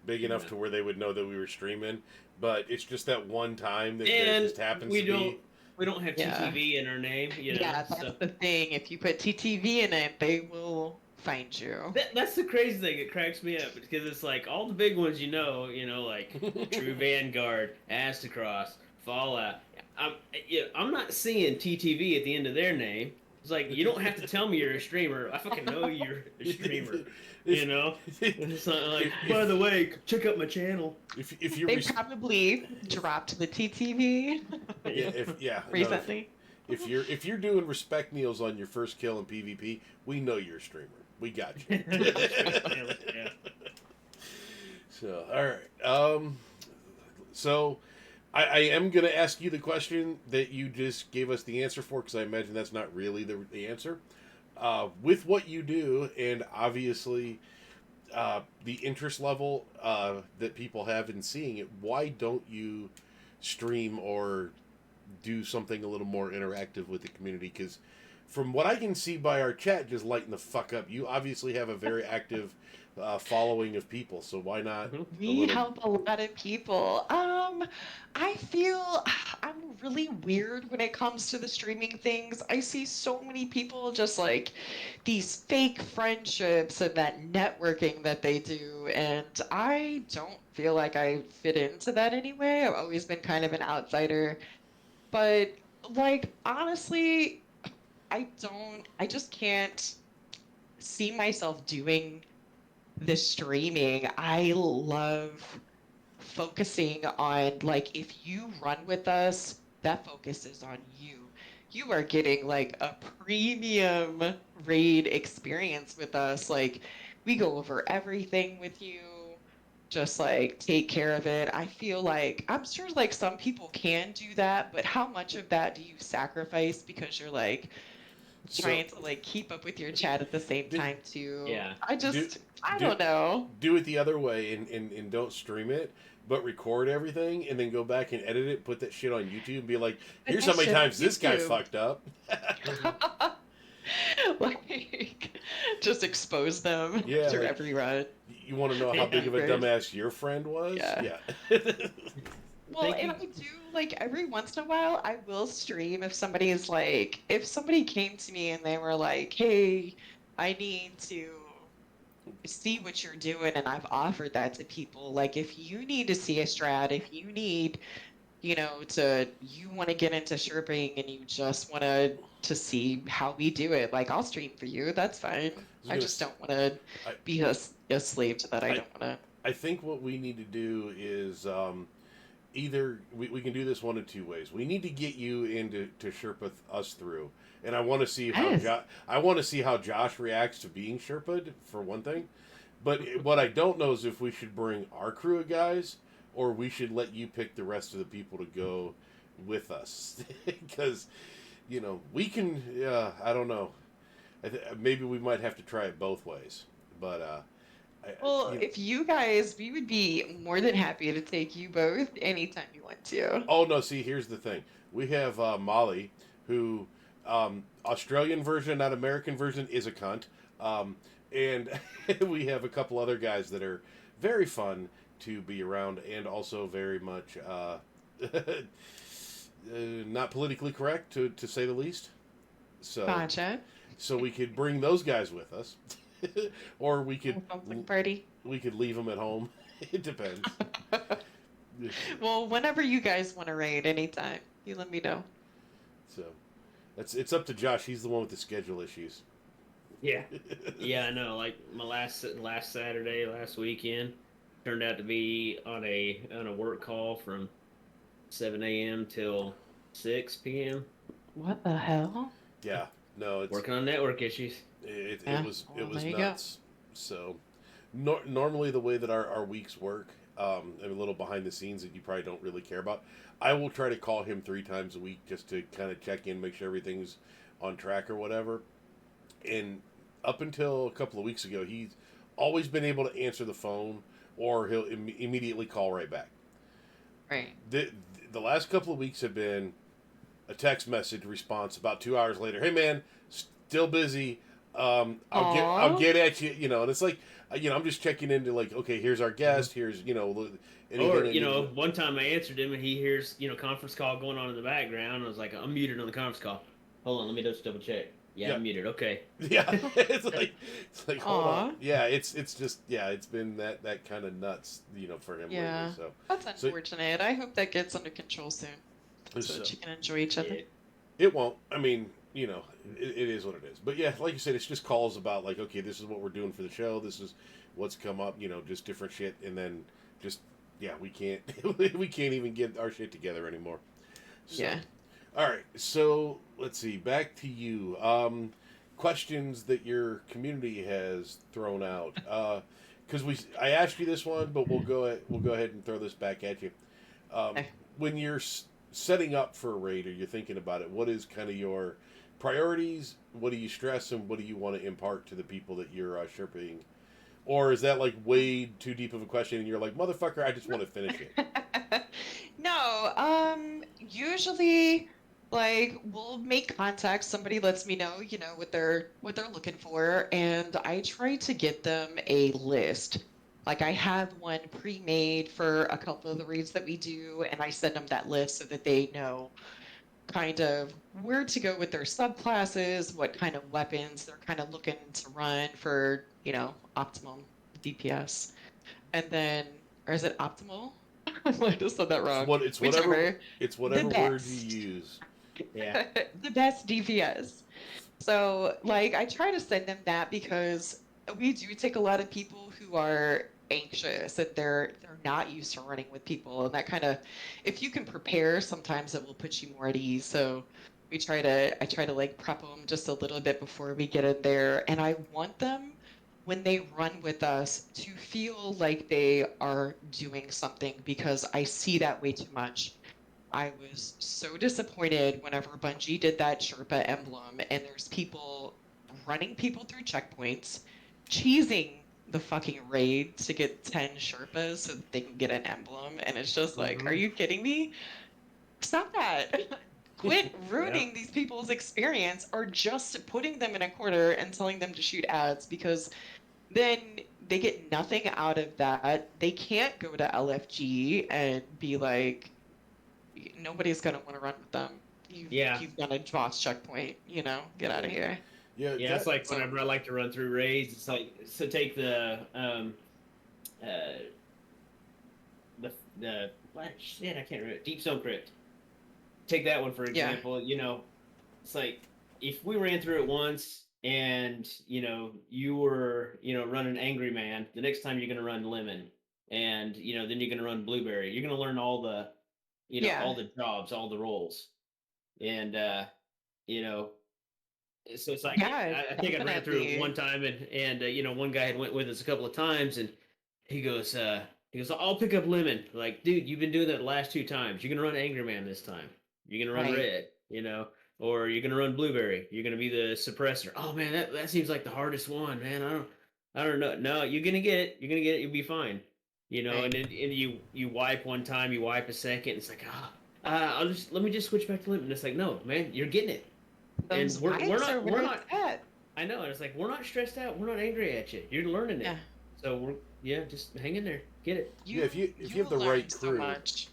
big enough yeah. to where they would know that we were streaming. But it's just that one time that it And just happens we to don't be. we don't have Yeah. TTV in our name, Yeah, that's so. the thing. If you put TTV in it, they will find you. That's the crazy thing. It cracks me up because it's like all the big ones, like True Vanguard, Astacross, Fallout. I'm, I'm not seeing TTV at the end of their name. It's like you don't have to tell me you're a streamer. I fucking know you're a streamer. if, It's not like, by if, the way, check out my channel. if you They probably dropped the TTV yeah no recently. if you're doing respect meals on your first kill in PvP, we know you're a streamer. We got you. Yeah. So all right. So I am gonna ask you the question that you just gave us the answer for, because I imagine that's not really the answer. With what you do, and obviously the interest level that people have in seeing it, why don't you stream or do something a little more interactive with the community? Because from what I can see by our chat, just lighting the fuck up, you obviously have a very active following of people. So why not a We little? help a lot of people. I feel I'm really weird when it comes to the streaming things. I see so many people just like these fake friendships and that networking that they do, and I don't feel like I fit into that anyway. I've always been kind of an outsider, but like honestly, I just can't see myself doing the streaming. I love focusing on like if you run with us, that focus is on you. You are getting like a premium raid experience with us. Like we go over everything with you. Just like take care of it. I feel like I'm sure like some people can do that, but how much of that do you sacrifice because you're like So trying to like keep up with your chat at the same do time too? Yeah. do I do don't know. do it the other way, and don't stream it, but record everything and then go back and edit it, put that shit on YouTube, and be like, Put here's that how many shit on times this guy YouTube. fucked up. Like, just expose them Yeah, through like, every run. you want to know how big of a Secret. dumbass your friend was? Yeah. Yeah. Well, Thank and you. I do like every once in a while, I will stream if somebody is like, if somebody came to me and they were like, hey, I need to see what you're doing, and I've offered that to people. Like, if you need to see a strat, if you need, you want to get into chirping and you just want to see how we do it, like I'll stream for you. That's fine. I just don't want to I, be a slave to that. I I, don't want I think what we need to do is either we can do this one of two ways. We need to get you into to Sherpa us through, and I want to see how Yes. I want to see how Josh reacts to being Sherpa'd for one thing. But what I don't know is if we should bring our crew of guys or we should let you pick the rest of the people to go with us because we can. I don't know. Maybe we might have to try it both ways. But Well, if you guys, we would be more than happy to take you both anytime you want to. oh no, see, here's the thing. We have Molly, who Australian version, not American version, is a cunt. And we have a couple other guys that are very fun to be around and also very much not politically correct to say the least. So Gotcha. so we could bring those guys with us, or Sounds like a party. we could leave them at home. It depends. Well, whenever you guys want to raid, anytime, you let me know. So it's up to Josh. He's the one with the schedule issues. Yeah, yeah, I know. Like my last Saturday, last weekend, turned out to be on a work call from 7 a.m. till 6 p.m. What the hell? Yeah, no, it's working on network issues. Yeah, it was well, there you go. nuts. So normally the way that our weeks work, and a little behind the scenes that you probably don't really care about, I will try to call him 3 times a week just to kind of check in, make sure everything's on track or whatever. And up until a couple of weeks ago, he's always been able to answer the phone, or he'll immediately call right back. Right. The last couple of weeks have been a text message response about 2 hours later. Hey man, still busy. I'll get at you. And it's like, I'm just checking into like, okay, here's our guest. Here's anything. Or one time I answered him and he hears conference call going on in the background. I was like, I'm muted on the conference call. Hold on, let me just double check. Yeah, I'm muted. Okay. Yeah, it's like hold Aw. on. Yeah, it's just it's been that kind of nuts, for him Yeah. lately. So That's unfortunate. I hope that gets under control soon, so that you can enjoy each other. It won't. I mean, it is what it is. But yeah, like you said, it's just calls about like, okay, this is what we're doing for the show. This is what's come up. Just different shit, and then just we can't we can't even get our shit together anymore. So, Yeah. All right, so let's see. Back to you. Questions that your community has thrown out. Because I asked you this one, but we'll go ahead and throw this back at you. Okay. When you're setting up for a raid or you're thinking about it, what is kind of your priorities? What do you stress, and what do you want to impart to the people that you're Sherping? Or is that like way too deep of a question, and you're like, motherfucker, I just want to finish it? No, usually like we'll make contact. Somebody lets me know, what they're looking for, and I try to get them a list. Like I have one pre-made for a couple of the reads that we do, and I send them that list so that they know kind of where to go with their subclasses, what kind of weapons they're kind of looking to run for, optimum DPS. And then, or is it optimal? I just said that wrong. It's whatever The word you best. use. Yeah. The best DPS. So, like, I try to send them that because we do take a lot of people who are anxious and they're not used to running with people, and that kind of, if you can prepare, sometimes it will put you more at ease. So I try to like prep them just a little bit before we get in there, and I want them when they run with us to feel like they are doing something, because I see that way too much. I was so disappointed whenever Bungie did that Sherpa emblem, and there's people running people through checkpoints, cheesing the fucking raid to get 10 Sherpas so that they can get an emblem, and it's just like, are you kidding me? Stop that. Quit ruining these people's experience, or just putting them in a corner and telling them to shoot ads, because then they get nothing out of that. They can't go to LFG and be like, nobody's gonna want to run with them. You've done a boss checkpoint, get out of here. Yeah, it's like whenever I like to run through raids, it's like, so take the what shit, I can't remember, Deep Zone Crypt. Take that one for example. It's like if we ran through it once and you were running Angry Man, the next time you're gonna run Lemon, and then you're gonna run Blueberry. You're gonna learn all the Yeah. all the jobs, all the roles, and you know, so it's like Yeah, I think I ran through it one definitely. time, and one guy had went with us a couple of times, and he goes, I'll pick up lemon. Like, dude, you've been doing that the last 2 times. You're gonna run Angry Man this time. You're gonna run Right. red, or you're gonna run blueberry. You're gonna be the suppressor. Oh man, that seems like the hardest one, man. I don't know. No, you're gonna get it. You're gonna get it. You'll be fine. And Right. then and you wipe one time, you wipe a second. It's like let me just switch back to lemon. And it's like, no, man, you're getting it, and Those vibes are we're where it's not. at. I know, and it's like we're not stressed out. We're not angry at you. You're learning Yeah. it. So just hang in there. Get it. Yeah, if you You have the learn right so crew, much.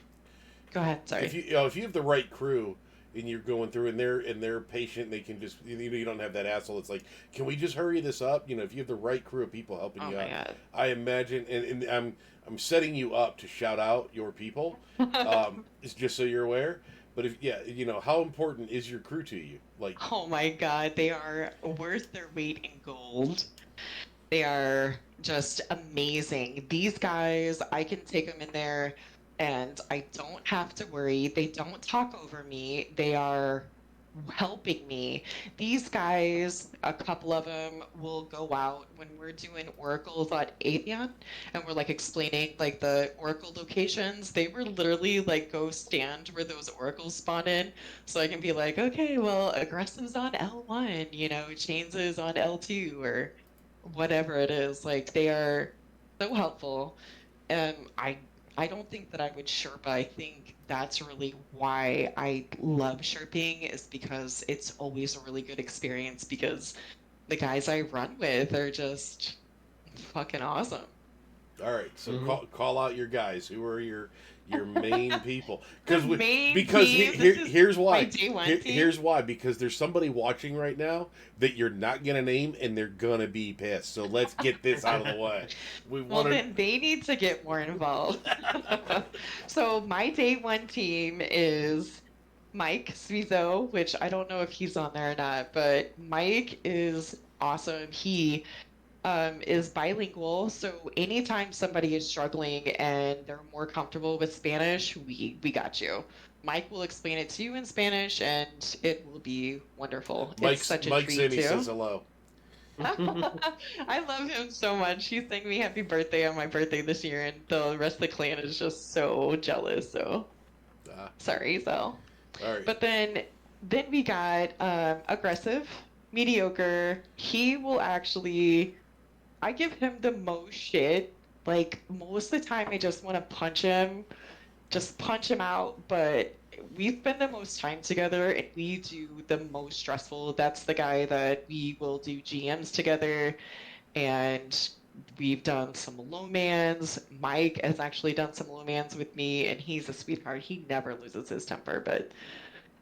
Go ahead, if sorry. if you have the right crew and you're going through and they're patient, they can just you don't have that asshole. It's like, can we just hurry this up? If you have the right crew of people helping Oh you my out, god. I imagine, and I'm setting you up to shout out your people. It's just so you're aware. But if how important is your crew to you? Like, Oh my god, they are worth their weight in gold. They are just amazing. These guys, I can take them in there and I don't have to worry. They don't talk over me. They are helping me. These guys, a couple of them will go out when we're doing oracles at Atheon and we're like explaining like the oracle locations. They were literally like go stand where those oracles spawn in. So I can be like, okay, well, aggressive's on L1, chains is on L2 or whatever it is. Like they are so helpful. I don't think that I would Sherpa. I think that's really why I love Sherping is because it's always a really good experience because the guys I run with are just fucking awesome. all right, so Mm-hmm. call out your guys. Who are your main people? The main Because team, this is here's my why. day one team. Here's why. Because there's somebody watching right now that you're not gonna name, and they're gonna be pissed. So let's get this out of the way. We Well, want to. then they need to get more involved. So my day one team is Mike Svizo, which I don't know if he's on there or not, but Mike is awesome. He is bilingual, so anytime somebody is struggling and they're more comfortable with Spanish, we got you. Mike will explain it to you in Spanish, and it will be wonderful. It's such a Mike's in. treat He too. says hello. I love him so much. He sang me happy birthday on my birthday this year, and the rest of the clan is just so jealous. So Ah, sorry, so. all right. But then we got aggressive, mediocre. He will actually I give him the most shit. Like most of the time I just want to just punch him out, but we spend the most time together and we do the most stressful. That's the guy that we will do GMs together and we've done some low mans. Mike has actually done some low mans with me and he's a sweetheart. He never loses his temper, but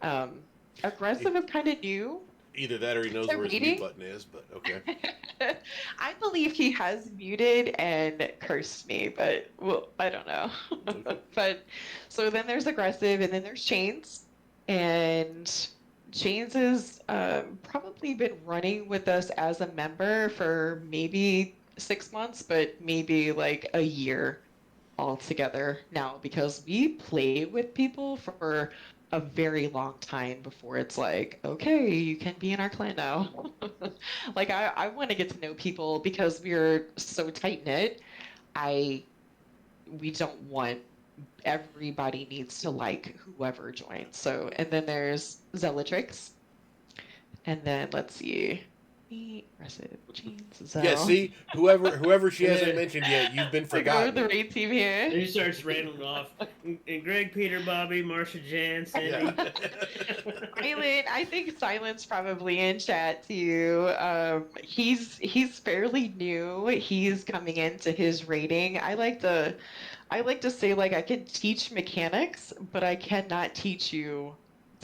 um E- aggressive is kind of new Either that or he knows to where his mute reading. button is. But okay. I believe he has muted and cursed me, but well, I don't know. Okay. But so then there's aggressive, and then there's Chains, and Chains has probably been running with us as a member for maybe 6 months, but maybe like a year altogether now because we play with people for a very long time before it's like, okay, you can be in our clan now. Like I want to get to know people because we're so tight knit. I we don't want everybody needs to like whoever joins. So and then there's Zellatrix. And then let's see. Me, aggressive, Chains, Yeah. Zell. See, whoever she And hasn't then mentioned yet, you've been To go with the forgotten. raid team here. he starts rattling off. And Greg, Peter, Bobby, Marsha, Jan, Cindy. Yeah. Silent, I think Silent's probably in chat too. He's fairly new. He's coming into his rating. I like to say like I can teach mechanics, but I cannot teach you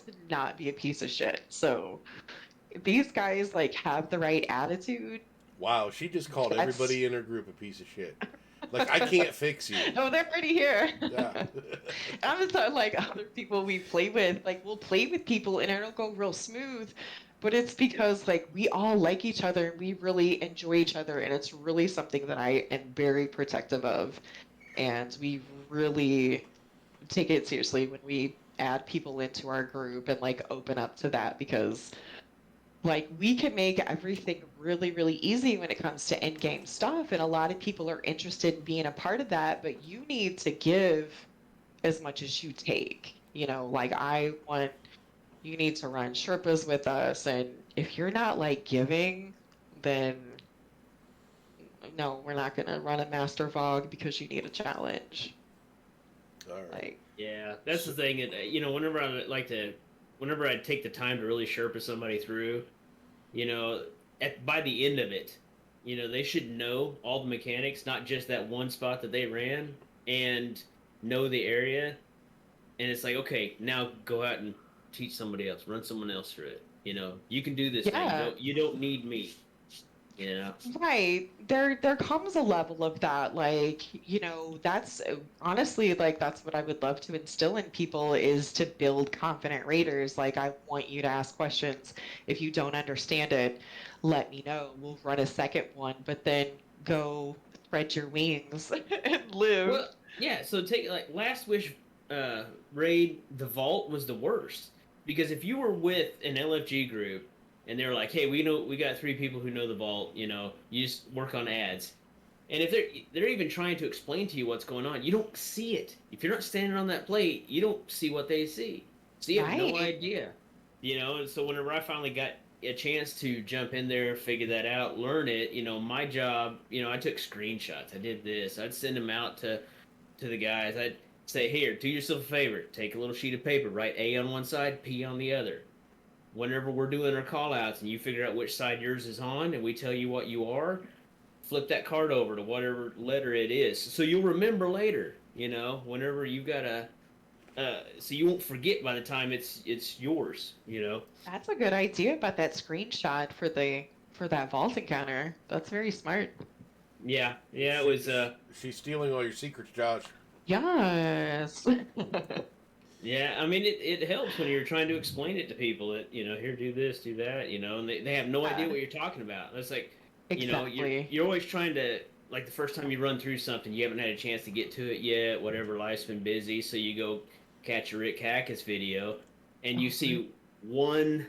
to not be a piece of shit. So these guys like have the right attitude. Wow, she just called That's everybody in her group a piece of shit. Like, I can't fix you. oh, they're already here. Yeah. I'm just talking like other people we play with. Like we'll play with people and it'll go real smooth, but it's because like we all like each other and we really enjoy each other, and it's really something that I am very protective of. And we really take it seriously when we add people into our group and like open up to that because like we can make everything really, really easy when it comes to end game stuff. And a lot of people are interested in being a part of that, but you need to give as much as you take. Like you need to run Sherpas with us. And if you're not like giving, then no, we're not going to run a Master Vog because you need a challenge. All right. Like, Yeah, that's the thing. Whenever I take the time to really Sherpa somebody through, you know, by the end of it, they should know all the mechanics, not just that one spot that they ran, and know the area. And it's like, okay, now go out and teach somebody else, run someone else through it. You can do this now. You yeah. don't you don't need me. You know. Right. There comes a level of that, like, that's honestly like that's what I would love to instill in people is to build confident raiders. Like I want you to ask questions. If you don't understand it, let me know. We'll run a second one, but then go spread your wings and live. Well, yeah. So take like Last Wish raid. The vault was the worst because if you were with an LFG group and they're like, "Hey, we got 3 people who know the vault. You just work on ads." And if they're even trying to explain to you what's going on, you don't see it. If you're not standing on that plate, you don't see what they see. So you have no Right. idea. And so whenever I finally got a chance to jump in there, figure that out, learn it, my job, I took screenshots. I did this. I'd send them out to the guys. I'd say, "Here, do yourself a favor. Take a little sheet of paper, write A on one side, P on the other. Whenever we're doing our call outs and you figure out which side yours is on and we tell you what you are, flip that card over to whatever letter it is. So you'll remember later, whenever you got so you won't forget by the time it's yours. That's a good idea about that screenshot for that vault encounter. That's very smart. Yeah, yeah, it She, was, she's stealing all your secrets, Josh. Yes. yeah, I mean, it helps when you're trying to explain it to people that, here, do this, do that, and they have no idea Yeah, what you're talking about. It's like, you're, exactly. you're always trying to, like the first time you run through something, you haven't had a chance to get to it yet, whatever, life's been busy, so you go catch a Rick Hackett video, and you Oh my. see one,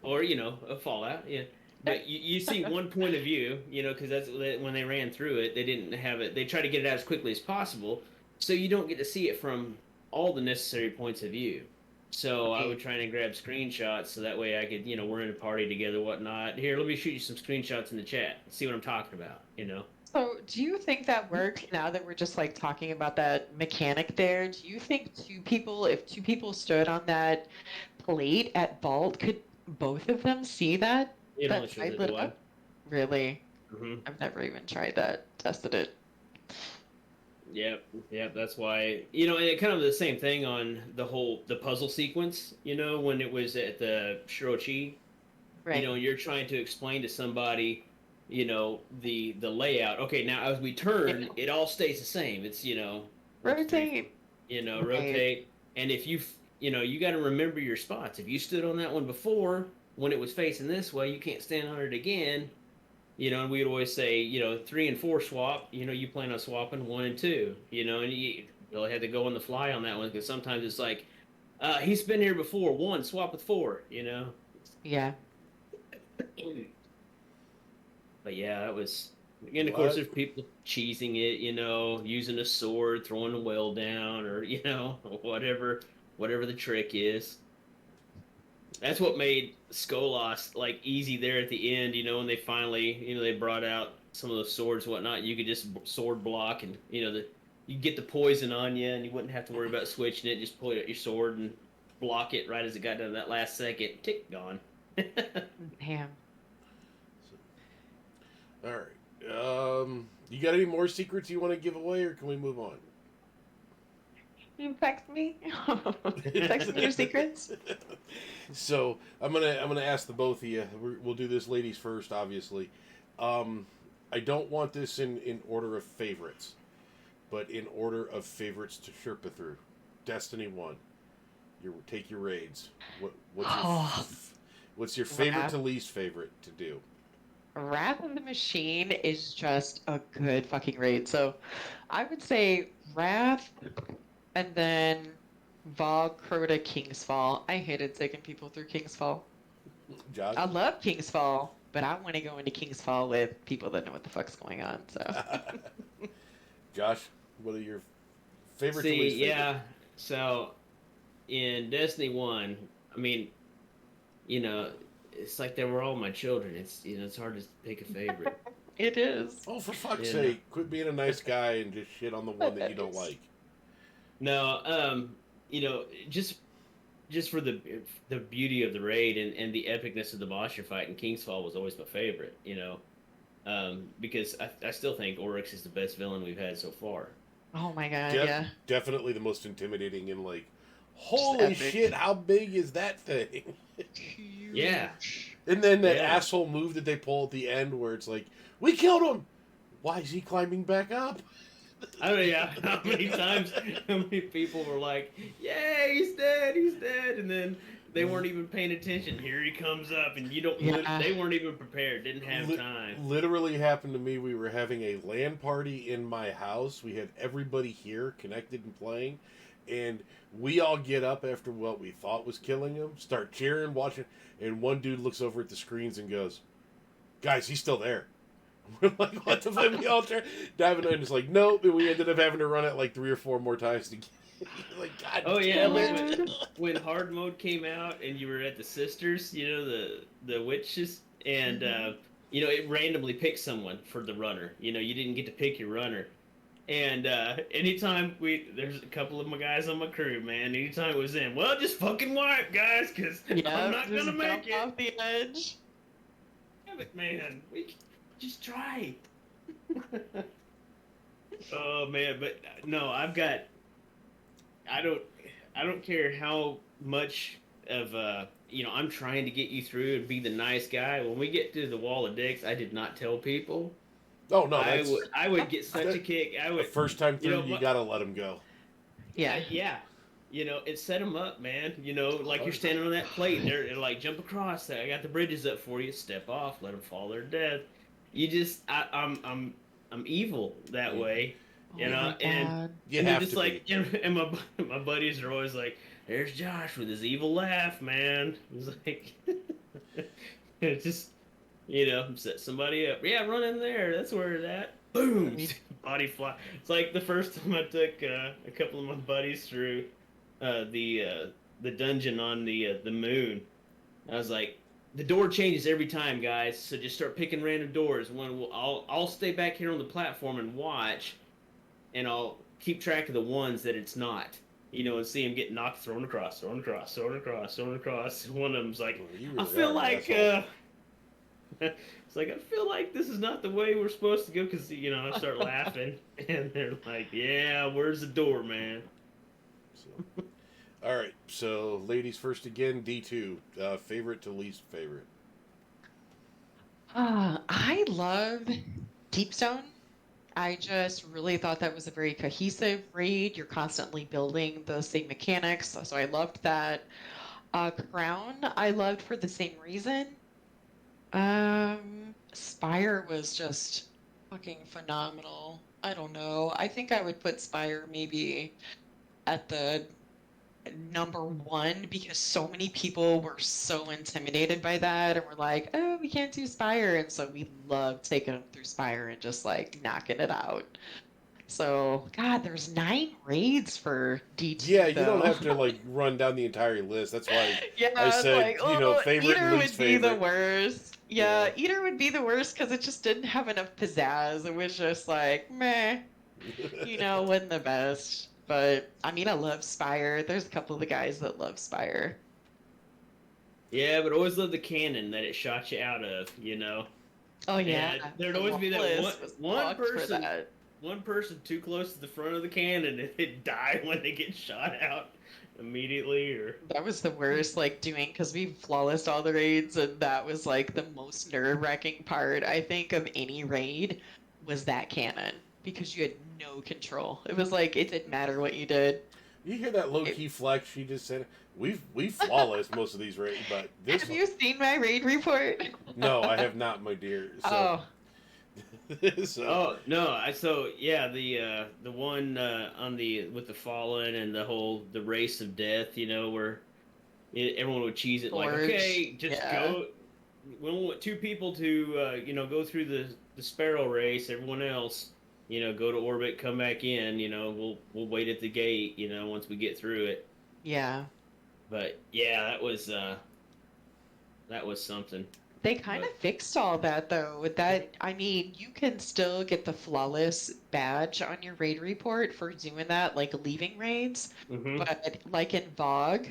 or, a Fallout, yeah. But you see one point of view, because that's when they ran through it, they didn't have it. They try to get it out as quickly as possible, so you don't get to see it from all the necessary points of view. So I would Right. try and grab screenshots so that way I could, we're in a party together, whatnot. Here, let me shoot you some screenshots in the chat. See what I'm talking about. So, do you think that works now that we're just like talking about that mechanic there? Do you think if 2 people stood on that plate at Vault, could both of them see It only that shows side it to lit up? one. Really? Mm-hmm. I've never even tried that, tested it. Yep, yep. That's why and it kind of the same thing on the puzzle sequence. When it was at the Shirochi, Right. you're trying to explain to somebody, the layout. Okay, now as we Yeah. turn, it all stays the same. It's 1, 2, 3, 4. Rotate. Right. Rotate, and if you got to remember your spots. If you stood on that one before when it was facing this way, you can't stand on it again. And we'd always say, 3 and 4 swap. You plan on swapping 1 and 2. And you really had to go on the fly on that one because sometimes it's like, he's been here before. 1, swap with 4. Yeah. But yeah, that was. And of course, What? there's people cheesing it. Using a sword, throwing a well down, or whatever the trick is. That's what made Skolas like easy there at the end. When they finally, they brought out some of the swords and whatnot. You could just sword block, and you get the poison on you, and you wouldn't have to worry about switching it. Just pull out your sword and block it right as it got down to that last second. Tick, gone. Damn. All right. You got any more secrets you want to give away, or can we move on? You text me? Text me your secrets? So I'm gonna ask the both of you. We'll do this ladies first, obviously. I don't want this in order of favorites, but in order of favorites to Sherpa through. Destiny 1. Take your raids. Oh, What's your favorite to Wrath. least favorite to do? Wrath of the Machine is just a good fucking raid. So I would say Wrath. And then Vogue, Crota, Kingsfall. I hated taking people through Kingsfall. Josh? I love Kingsfall, but I want to go into Kingsfall with people that know what the fuck's going on. So Josh, what are your favorite to See, least favorite? yeah. So in Destiny 1, I mean, you know, it's like they were all my children. It's hard to pick a favorite. it is. Oh, for fuck's Yeah. sake, quit being a nice guy and just shit on the one that you don't like. No, just for the beauty of the raid and the epicness of the boss you're fighting, Kingsfall was always my favorite. Because I still think Oryx is the best villain we've had so far. Oh my god, Def- yeah. Definitely the most intimidating and like, Just holy epic. shit, how big is that thing? Yeah. And then that Yeah. asshole move that they pull at the end where it's like, we killed him! Why is he climbing back up? I don't know, yeah, how many people were like, "Yay, he's dead, and then they weren't even paying attention. Here he comes up, and you don't. Yeah. They weren't even prepared. Didn't have time. Literally happened to me. We were having a LAN party in my house. We had everybody here connected and playing. And we all get up after what we thought was killing him, start cheering, watching. And one dude looks over at the screens and goes, guys, he's still there. We're like, what the fuck? We all try diving in. It's like, nope. And we ended up having to run it like 3 or 4 more times to get like, God Oh yeah, damn it. when hard mode came out and you were at the sisters, the witches, and it randomly picked someone for the runner. You didn't get to pick your runner. And anytime there's a couple of my guys on my crew, man. Anytime it was in, well, just fucking wipe, guys, because I'm not just gonna make jump it. off the edge. Damn it, man. We just try. Oh man, but no, I don't care how much of I'm trying to get you through and be the nice guy. When we get to the wall of dicks, I did not tell people. Oh, no, that's I would get such a kick. I the would first time through, you my- gotta let him go. Yeah. yeah. It set them up, man. Like you're standing on that plate, and they're like, jump across. I got the bridges up for you. Step off, let them fall their death. I'm evil that way, Oh my and God. You and have just to like, be. and my buddies are always like, "There's Josh with his evil laugh, man." He's like, it's just, set somebody up. Yeah, run in there. That's where it's at. Boom, body fly. It's like the first time I took a couple of my buddies through the dungeon on the moon. I was like, the door changes every time, guys. So just start picking random doors. I'll stay back here on the platform and watch, and I'll keep track of the ones that it's not. And see him get knocked, thrown across. One of them's like, Well, you I really feel are an like asshole. it's like I feel like this is not the way we're supposed to go, because I start laughing, and they're like, yeah, where's the door, man? So. All right, so ladies first again. D2, favorite to least favorite. I love Deepstone. I just really thought that was a very cohesive raid. You're constantly building the same mechanics, so I loved that. Crown, I loved for the same reason. Spire was just fucking phenomenal. I don't know. I think I would put Spire maybe at the number 1 because so many people were so intimidated by that and were like, oh, we can't do Spire. And so we loved taking them through Spire and just like knocking it out. So, God, there's 9 raids for D2. Yeah, you though. don't have to like run down the entire list. That's why Yeah, I it's said, like, favorite Eater and least would be the favorite. worst. Yeah. Yeah, Eater would be the worst because it just didn't have enough pizzazz. It was just like, meh, wasn't the best. But, I mean, I love Spire. There's a couple of the guys that love Spire. Yeah, but always love the cannon that it shot you out of. Oh, yeah. And there'd The always be that Wallace was one fucked for person. that. One person too close to the front of the cannon, and they die when they get shot out immediately. Or That was the worst, like, doing, because we flawless all the raids, and that was, like, the most nerve-wracking part, I think, of any raid, was that cannon. Because you had no control. It was like, it didn't matter what you did. You hear that low key flex she just said? We flawless most of these raids, but this Have you seen my raid report? no, I have not, my dear. So, Oh. So Oh no! So yeah, the one on the with the fallen and the race of death, where everyone would cheese it like, Forge. okay, just Yeah. go. We don't want two people to go through the sparrow race. Everyone else, go to orbit, come back in. We'll wait at the gate. Once we get through it. Yeah. But yeah, that was something. They kind of But fixed all that though. With that, I mean, you can still get the flawless badge on your raid report for doing that, like leaving raids. hmm But like in VOG,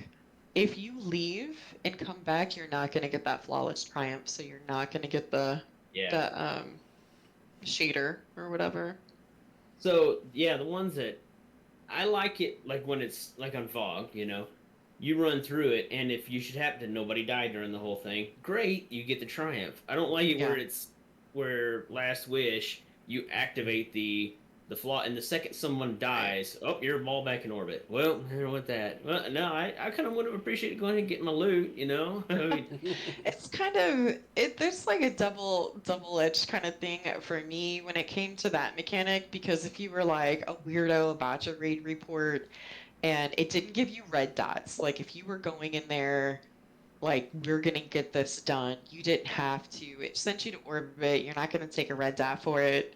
if you leave and come back, you're not gonna get that flawless triumph. So you're not gonna get yeah. the shader or whatever. So yeah, the ones that I like it like when it's like on Fog, you run through it, and if you should happen to nobody died during the whole thing, great, you get the triumph. I don't like it Yeah. where Last Wish you activate the flaw, and the second someone dies, oh, you're all back in orbit. Well, I don't know what that. Well, no, I kind of would have appreciated going and getting my loot. I mean, It's kind of there's like a double-edged kind of thing for me when it came to that mechanic, because if you were like a weirdo about your raid report and it didn't give you red dots, like if you were going in there like we're gonna get this done, you didn't have to. It sent you to orbit. You're not gonna take a red dot for it.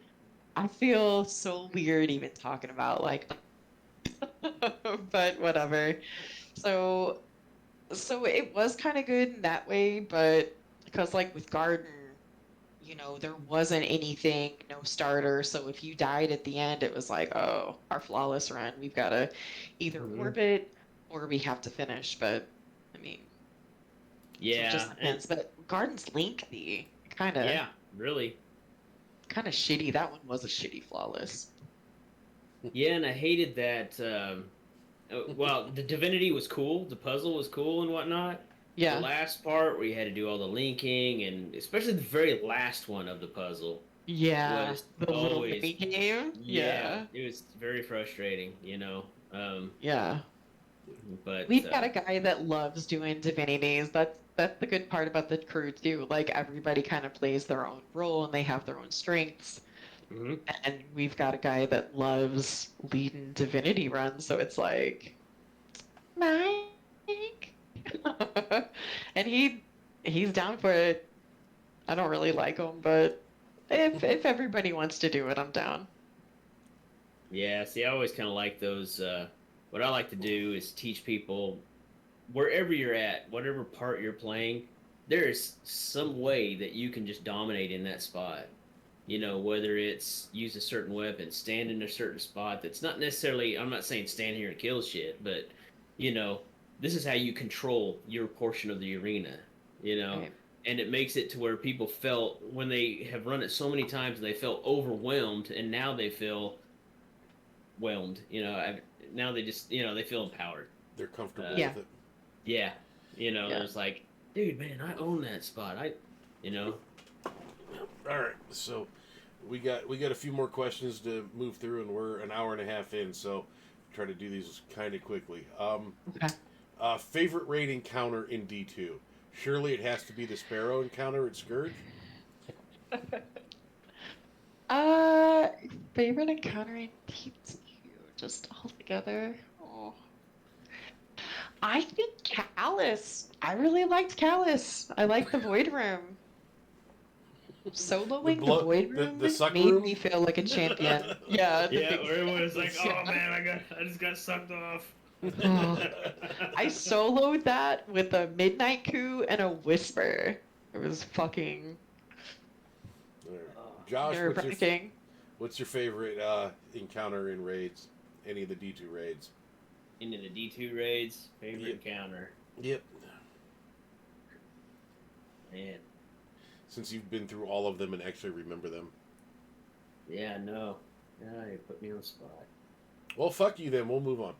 I feel so weird even talking about like, but whatever. So so it was kind of good in that way, but because like with Garden, there wasn't anything, no starter. So if you died at the end, it was like, oh, our flawless run. We've got to either mhm. orbit or we have to finish. But I mean, so it just Yeah, and depends. But Garden's lengthy, kind of yeah, really. shitty. That one was a shitty flawless. Yeah, and I hated that. Well, the divinity was cool, the puzzle was cool and whatnot. The Yeah, last part where you had to do all the linking, and especially the very last one of the puzzle yeah. was The little always, mini game. yeah, Yeah, it was very frustrating. yeah. But We've got a guy that loves doing divinities. That's the good part about the crew too. Like everybody kind of plays their own role and they have their own strengths. mhm. And we've got a guy that loves leading divinity runs, so it's like, Mike. And he's down for it. I don't really like him, but if everybody wants to do it, I'm down. Yeah, see, I always kind of like those. What I like to do is teach people wherever you're at, whatever part you're playing, there is some way that you can just dominate in that spot. Whether it's use a certain weapon, stand in a certain spot that's not necessarily, I'm not saying stand here and kill shit, but, you know, this is how you control your portion of the arena, you know? Right. And it makes it to where people felt, when they have run it so many times, they felt overwhelmed, and now they feel whelmed, now they just, they feel empowered. they're comfortable Uh, Yeah, with it. yeah, yeah. there's like, dude, man, I own that spot. You know, All right, so we got a few more questions to move through, and we're an hour and a half in, so try to do these kind of quickly. Okay. Favorite raid encounter in D2? Surely it has to be the Sparrow encounter at Scourge. Uh, favorite encounter in Teams just all together. Oh, I think Callus. I really liked Callus. I liked the Void Room. The Soloing the blood, Void the Room suck made room. me feel like a champion. Yeah, the yeah, big where it was like, yeah. oh man, I just got sucked off. Oh, I soloed that with a Midnight Coup and a Whisper. It was fucking All right. Josh, nerve-wracking. what's your favorite encounter in raids? Any of the D2 raids? Into the D2 raids, favorite Yep. encounter, Yep. man. Since you've been through all of them and actually remember them. Yeah, no, yeah, you put me on the spot. Well, fuck you then. We'll move on.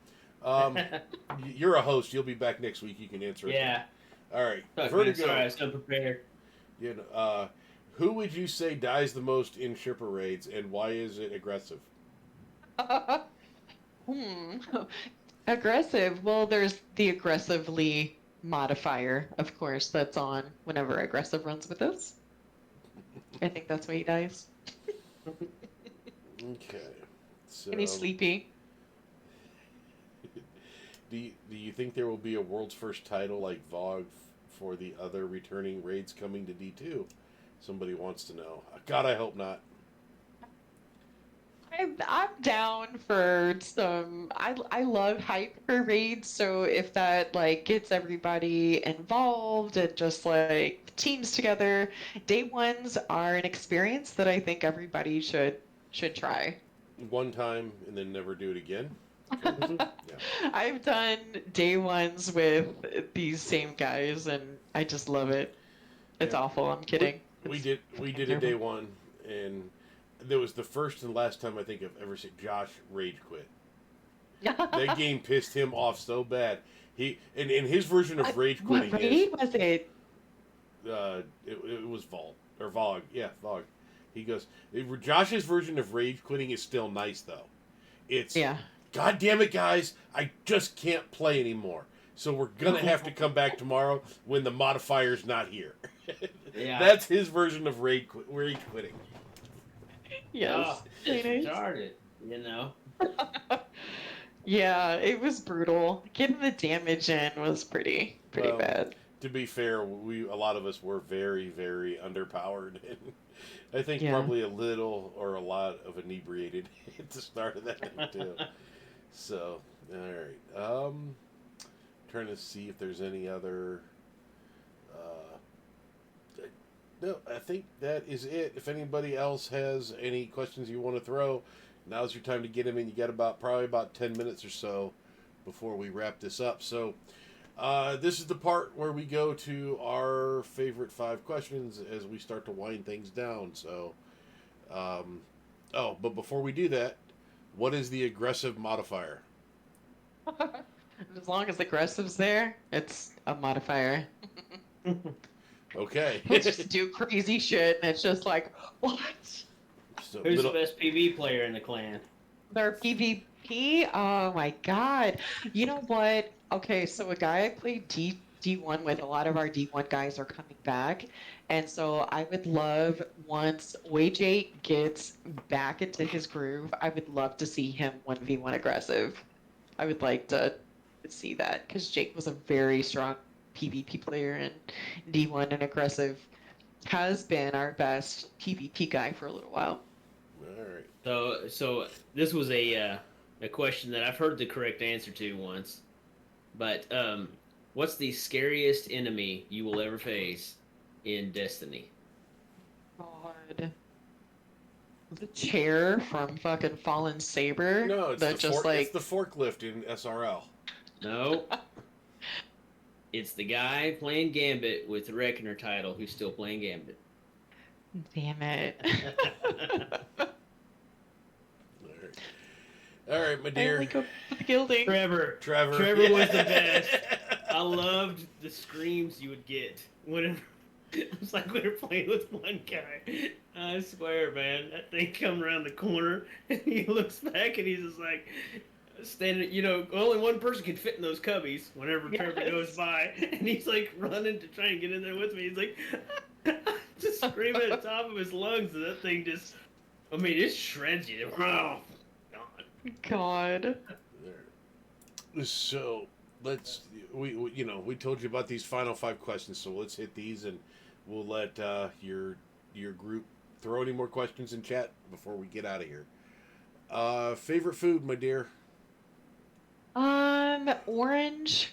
You're a host. You'll be back next week. You can answer it. Yeah, All right. fuck, man, Vertigo. sorry, I was unprepared. Who would you say dies the most in shipper raids, and why is it aggressive? Hmm. Aggressive. Well, there's the aggressively modifier, of course, that's on whenever aggressive runs with us. I think that's why he dies. Okay. So, And he's sleepy. do you think there will be a world's first title like VOG for the other returning raids coming to D2? Somebody wants to know. God, I hope not. I'm down for some. I love hype for raids, so if that like gets everybody involved and just like teams together, day ones are an experience that I think everybody should try. One time and then never do it again. 'Cause, yeah, I've done day ones with these same guys, and I just love it. It's yeah. awful. I'm We kidding. we It's did we fucking did a day terrible. one, and that was the first and last time I think I've ever seen Josh rage quit. That game pissed him off so bad. He and in his version of rage What quitting is raid was it? it was Vault or Vog. Yeah, Vog. He goes, Josh's version of rage quitting is still nice though. It's, Yeah. God damn it, guys, I just can't play anymore. So we're gonna have to come back tomorrow when the modifier's not here. Yeah. That's his version of rage quitting. Yes. Oh, it's It is. retarded. You know. Yeah, it was brutal. Getting the damage in was pretty Well, bad. to be fair, we a lot of us were very underpowered, and I think Yeah. probably a little or a lot of inebriated at the start of that thing too. So, all right. Trying to see if there's any other. No, I think that is it. If anybody else has any questions you want to throw, now's your time to get them in. You got probably about 10 minutes or so before we wrap this up. So, this is the part where we go to our favorite 5 questions as we start to wind things down. So, um, but before we do that, what is the aggressive modifier? As long as aggressive's there, it's a modifier. Okay. Let's just do crazy shit, and it's just like, what? So Who's middle. the best PV player in the clan? Their PvP? Oh my god. You know what? Okay, so a guy I played D1 with, a lot of our D1 guys are coming back. And so I would love once Wage8 gets back into his groove, I would love to see him 1v1 aggressive. I would like to see that because Jake was a very strong PvP player and D1 and aggressive has been our best PvP guy for a little while. All right. So this was a question that I've heard the correct answer to once, but what's the scariest enemy you will ever face in Destiny? God. The chair from fucking Fallen Saber No, it's that just like it's the forklift in SRL. No, it's the guy playing Gambit with the Reckoner title who's still playing Gambit. damn it. All right, my I dear. only go for the gilding. Trevor Trevor was the best. I loved the screams you would get whenever. It's like we were playing with one guy. I swear, man, that thing come around the corner and he looks back and he's just like standing. You know, only one person can fit in those cubbies whenever Trevor Yes. goes by, and he's like running to try and get in there with me. He's like just screaming at the top of his lungs, and that thing just. I mean, it shreds you. Oh, God. God. So we told you about these final 5 questions, so let's hit these and we'll let your group throw any more questions in chat before we get out of here. Favorite food, my dear? Orange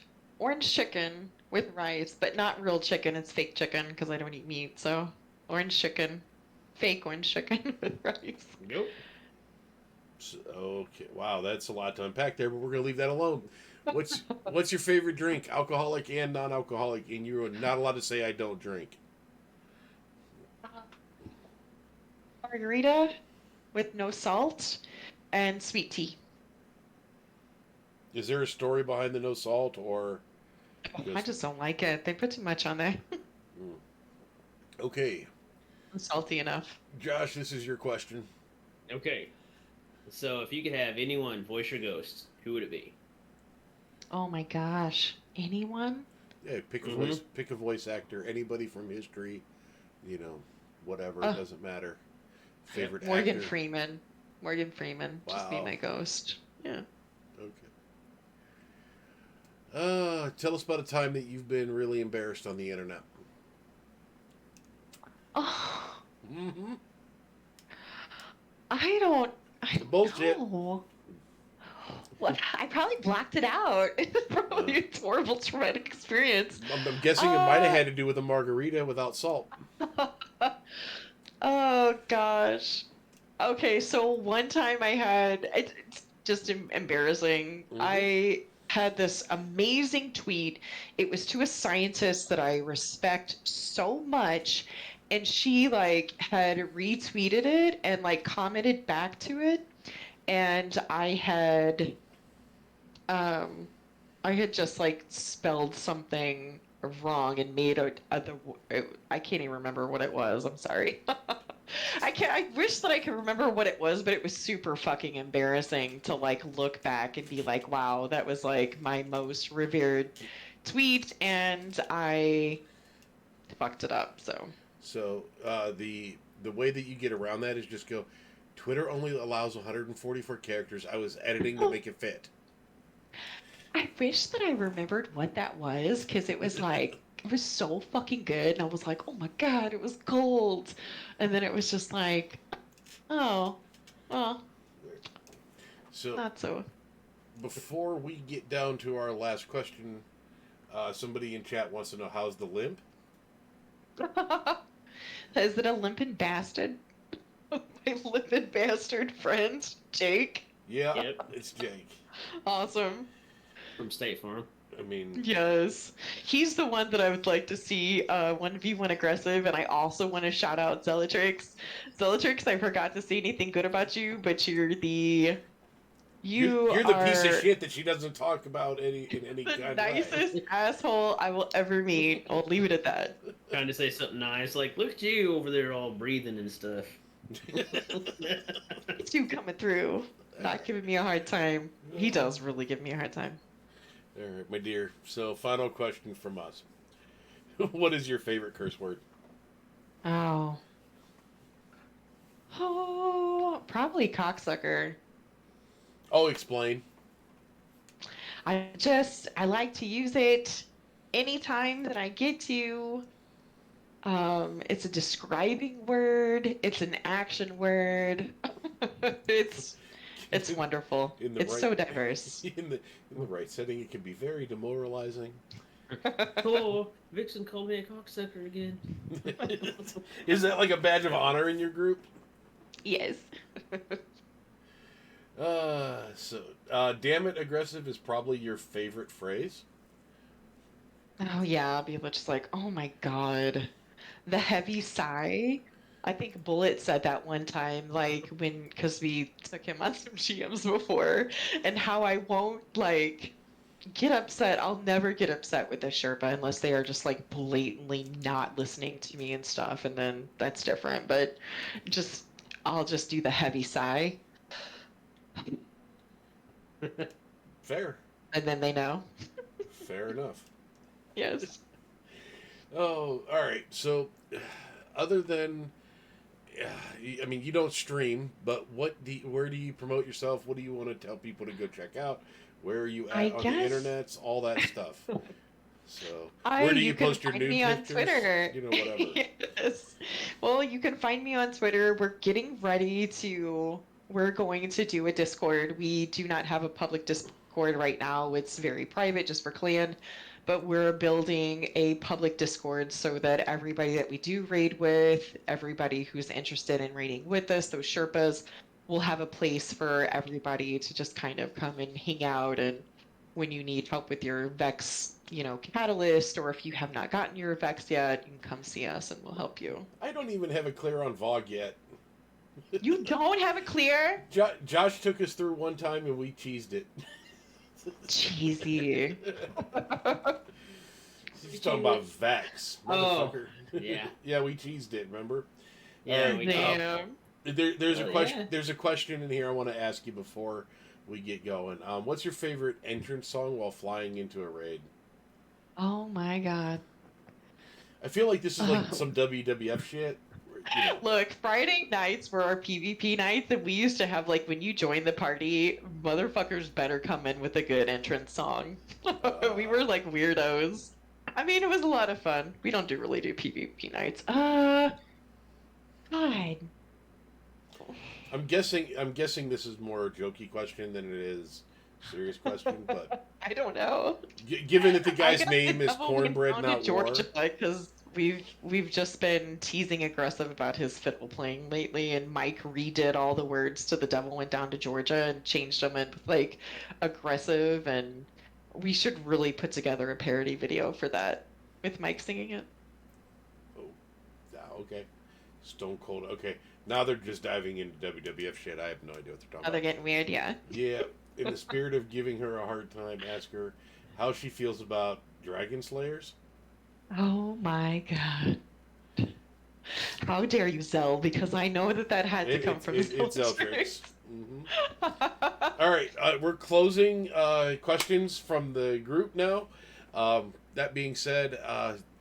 chicken with rice, but not real chicken. It's fake chicken because I don't eat meat. So orange chicken, fake orange chicken with rice. Nope. So, okay, wow, that's a lot to unpack there, but we're gonna leave that alone. What's your favorite drink, alcoholic and non-alcoholic? And you're not allowed to say I don't drink. Margarita with no salt and sweet tea. Is there a story behind the no salt or? I just don't like it. They put too much on there. Okay, Salty enough. Josh, this is your question. Okay. So if you could have anyone voice your ghost, who would it be? Oh my gosh. Anyone? Yeah, pick a voice actor, anybody from history, whatever, it doesn't matter. favorite Morgan actor? Freeman. Morgan Freeman. Just be Wow. my ghost. Yeah. Okay. Tell us about a time that you've been really embarrassed on the internet. Oh, Mm-hmm. I don't Bullshit. know. What? I probably blacked it out. It's Uh, probably a horrible traumatic experience. I'm guessing it might have Uh, had to do with a margarita without salt. oh gosh. Okay, so one time it's just embarrassing. Mm-hmm. I had this amazing tweet. It was to a scientist that I respect so much, and she like had retweeted it and like commented back to it, and um I had just like spelled something wrong and made I can't even remember what it was. I'm sorry. I wish that I could remember what it was, but it was super fucking embarrassing to like look back and be like, wow, that was like my most revered tweet and I fucked it up. So So the way that you get around that is just go. Twitter only allows 144 characters. I was editing to make it fit. I wish that I remembered what that was because it was like it was so fucking good and I was like, oh my God, it was gold. And then it was just like, oh, well, So not so. before we get down to our last question, somebody in chat wants to know how's the limp. Is it a limping bastard? My limping bastard friend, Jake. Yeah, Yep. it's Jake. Awesome. From State Farm. I mean, Yes. He's the one that I would like to see 1v1 aggressive, and I also want to shout out Zellatrix. Zellatrix, I forgot to say anything good about you, but you you're the piece of are shit that she doesn't talk about in any the kind of way. nicest asshole I will ever meet. I'll leave it at that. Trying to say something nice, like, look at you over there all breathing and stuff. It's you coming through, not giving me a hard time. He does really give me a hard time. All right, my dear. So, final question from us. What is your favorite curse word? Oh. Oh, probably cocksucker. Oh, explain. I like to use it anytime that I get to. It's a describing word, it's an action word. It's it's wonderful. In the It's right, so diverse. in the right setting, it can be very demoralizing. Oh, Vixen called me a cocksucker again. Is that like a badge of honor in your group? Yes. Damn it, aggressive is probably your favorite phrase. Oh yeah, people just like, oh my God. The heavy sigh. I think Bullet said that one time, like because we took him on some GMs before, and how I won't like get upset. I'll never get upset with a Sherpa unless they are just like blatantly not listening to me and stuff, and then that's different. But just I'll just do the heavy sigh, Fair. and then they know. Fair enough. Yes. Oh, all right. So, other than, I mean, you don't stream, but where do you promote yourself? What do you want to tell people to go check out? Where are you I at on the guess- internets? All that stuff. So, where do you can post your find nude me on pictures? Twitter. You know, whatever. Yes. Well, you can find me on Twitter. We're getting ready to. We're going to do a Discord. We do not have a public Discord right now. It's very private, just for clan. But we're building a public Discord so that everybody that we do raid with, everybody who's interested in raiding with us, those Sherpas, will have a place for everybody to just kind of come and hang out. And when you need help with your Vex, catalyst, or if you have not gotten your Vex yet, you can come see us and we'll help you. I don't even have it clear on VOG yet. You don't have it clear? Josh took us through one time and we cheesed it. Cheesy. He's talking about Vex, Oh, motherfucker. yeah. Yeah, we cheesed it. Remember? Yeah, Alright, we Damn. There's a Oh, question. yeah. There's a question in here I want to ask you before we get going. What's your favorite entrance song while flying into a raid? Oh my God. I feel like this is like some WWF shit. you know. Look, Friday nights were our PvP nights, and we used to have, like, when you join the party, motherfuckers better come in with a good entrance song. We were like weirdos. I mean, it was a lot of fun. We don't really do PvP nights. God. I'm guessing this is more a jokey question than it is a serious question, but I don't know. given that the I guy's guess the name is devil went Cornbread down to Not War. Georgia because we've just been teasing aggressive about his fiddle playing lately, and Mike redid all the words to "The Devil Went Down to Georgia" and changed them in like aggressive, and we should really put together a parody video for that with Mike singing it. Oh, okay. Stone Cold. Okay, now they're just diving into WWF shit. I have no idea what they're Now talking they're about. getting weird, yeah. Yeah, in the spirit of giving her a hard time, ask her how she feels about Dragon Slayers. Oh my God. How dare you, Zell? Because I know that had to come from It's Zelltrix. Eltrix. Hmm. All right, we're closing questions from the group now. That being said,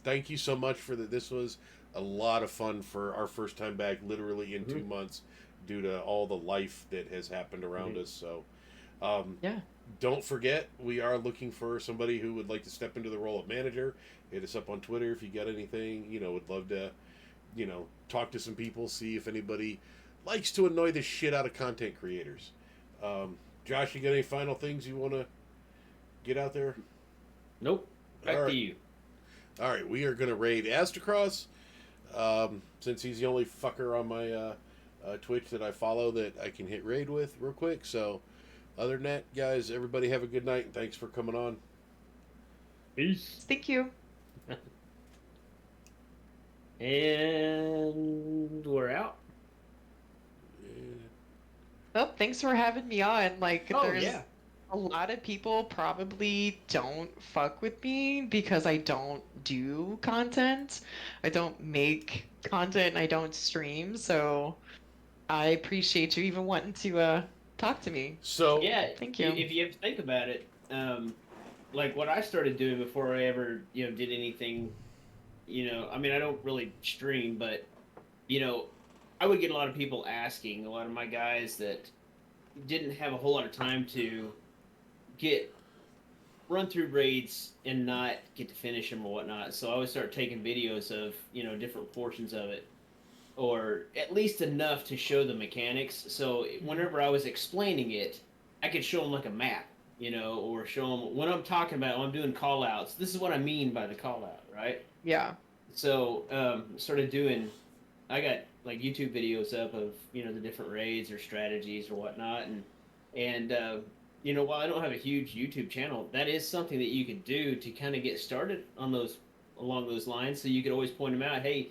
thank you so much for that. This was a lot of fun for our first time back, literally in 2 months, due to all the life that has happened around us. So, Yeah. don't forget, we are looking for somebody who would like to step into the role of manager. Hit us up on Twitter if you got anything. Would love to, talk to some people, see if anybody likes to annoy the shit out of content creators. Josh, you got any final things you want to get out there? Nope. Back All right. to you. All right, we are going to raid Astacross, since he's the only fucker on my Twitch that I follow that I can hit raid with real quick. So, other than that, guys, everybody have a good night, and thanks for coming on. Peace. Thank you. And we're out. Well, thanks for having me on. Like, Oh, there's yeah. a lot of people probably don't fuck with me because I don't do content. I don't make content and I don't stream. So I appreciate you even wanting to talk to me. So, Yeah, Thank you. if you have to think about it, like what I started doing before I ever, did anything, I mean, I don't really stream, but, I would get a lot of people asking, a lot of my guys that didn't have a whole lot of time to run through raids and not get to finish them or whatnot. So I would start taking videos of, different portions of it, or at least enough to show the mechanics. So whenever I was explaining it, I could show them like a map, or show them when I'm talking about when I'm doing call outs. This is what I mean by the call out, right? Yeah. So started doing. I got like YouTube videos up of the different raids or strategies or whatnot, and while I don't have a huge YouTube channel, that is something that you could do to kind of get started on those along those lines. So you could always point them out. Hey,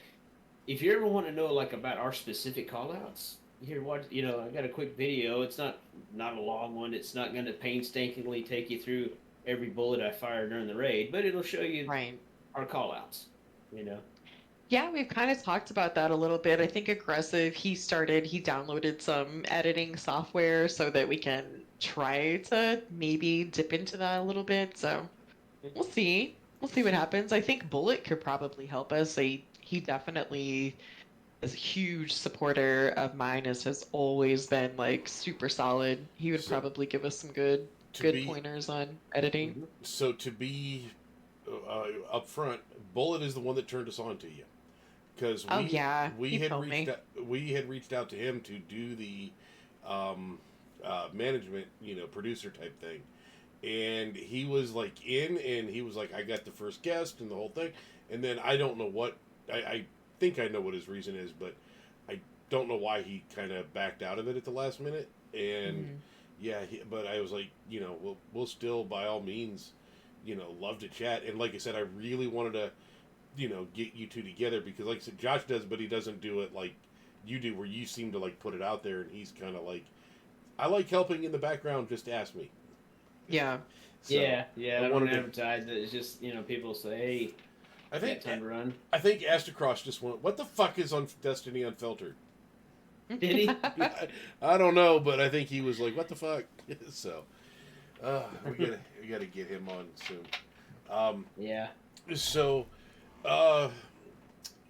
if you ever want to know like about our specific callouts, here watch. I got a quick video. It's not a long one. It's not going to painstakingly take you through every bullet I fired during the raid, but it'll show you Right. our callouts. You know. Yeah, we've kind of talked about that a little bit. I think Aggressive, he downloaded some editing software so that we can try to maybe dip into that a little bit. So we'll see. We'll see what happens. I think Bullet could probably help us. He definitely is a huge supporter of mine, as has always been like super solid. He would So, probably give us some to good be pointers on editing. to be up front, Bullet is the one that turned us on to you, because Oh yeah, we he had told me. reached out to him to do the management, producer type thing, and he was like and he was like, I got the first guest and the whole thing, and then I don't know what I think I know what his reason is, but I don't know why he kind of backed out of it at the last minute, and Mhm. yeah, but I was like, we'll still by all means, love to chat, and like I said, I really wanted to, get you two together, because like I said, Josh does, but he doesn't do it like you do, where you seem to like put it out there, and he's kind of like, I like helping in the background, just ask me. Yeah. So, Yeah, I don't wanted to- advertise it. It's just people say, "Hey, I got think time to run." I think Astacross just went, what the fuck is on Destiny Unfiltered? Did he? I don't know, but I think he was like, what the fuck? So, we gotta get him on soon. Yeah. So, what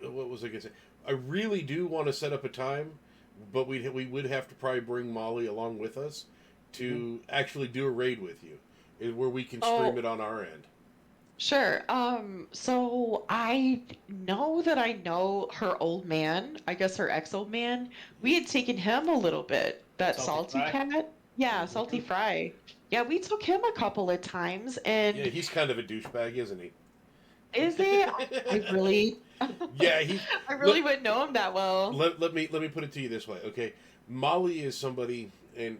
was I gonna say? I really do want to set up a time, but we would have to probably bring Molly along with us to actually do a raid with you, where we can stream Oh, it on our end. sure. So I know that I know her old man, I guess her ex-old man. We had taken him a little bit. That Salty salty fry. cat. Yeah, salty Mhm. fry. Yeah, we took him a couple of times, Yeah, and he's kind of a douchebag, isn't he? is he? I really, Yeah, he's. I Let, really wouldn't know him that well. let me put it to you this way, okay? Molly is somebody, and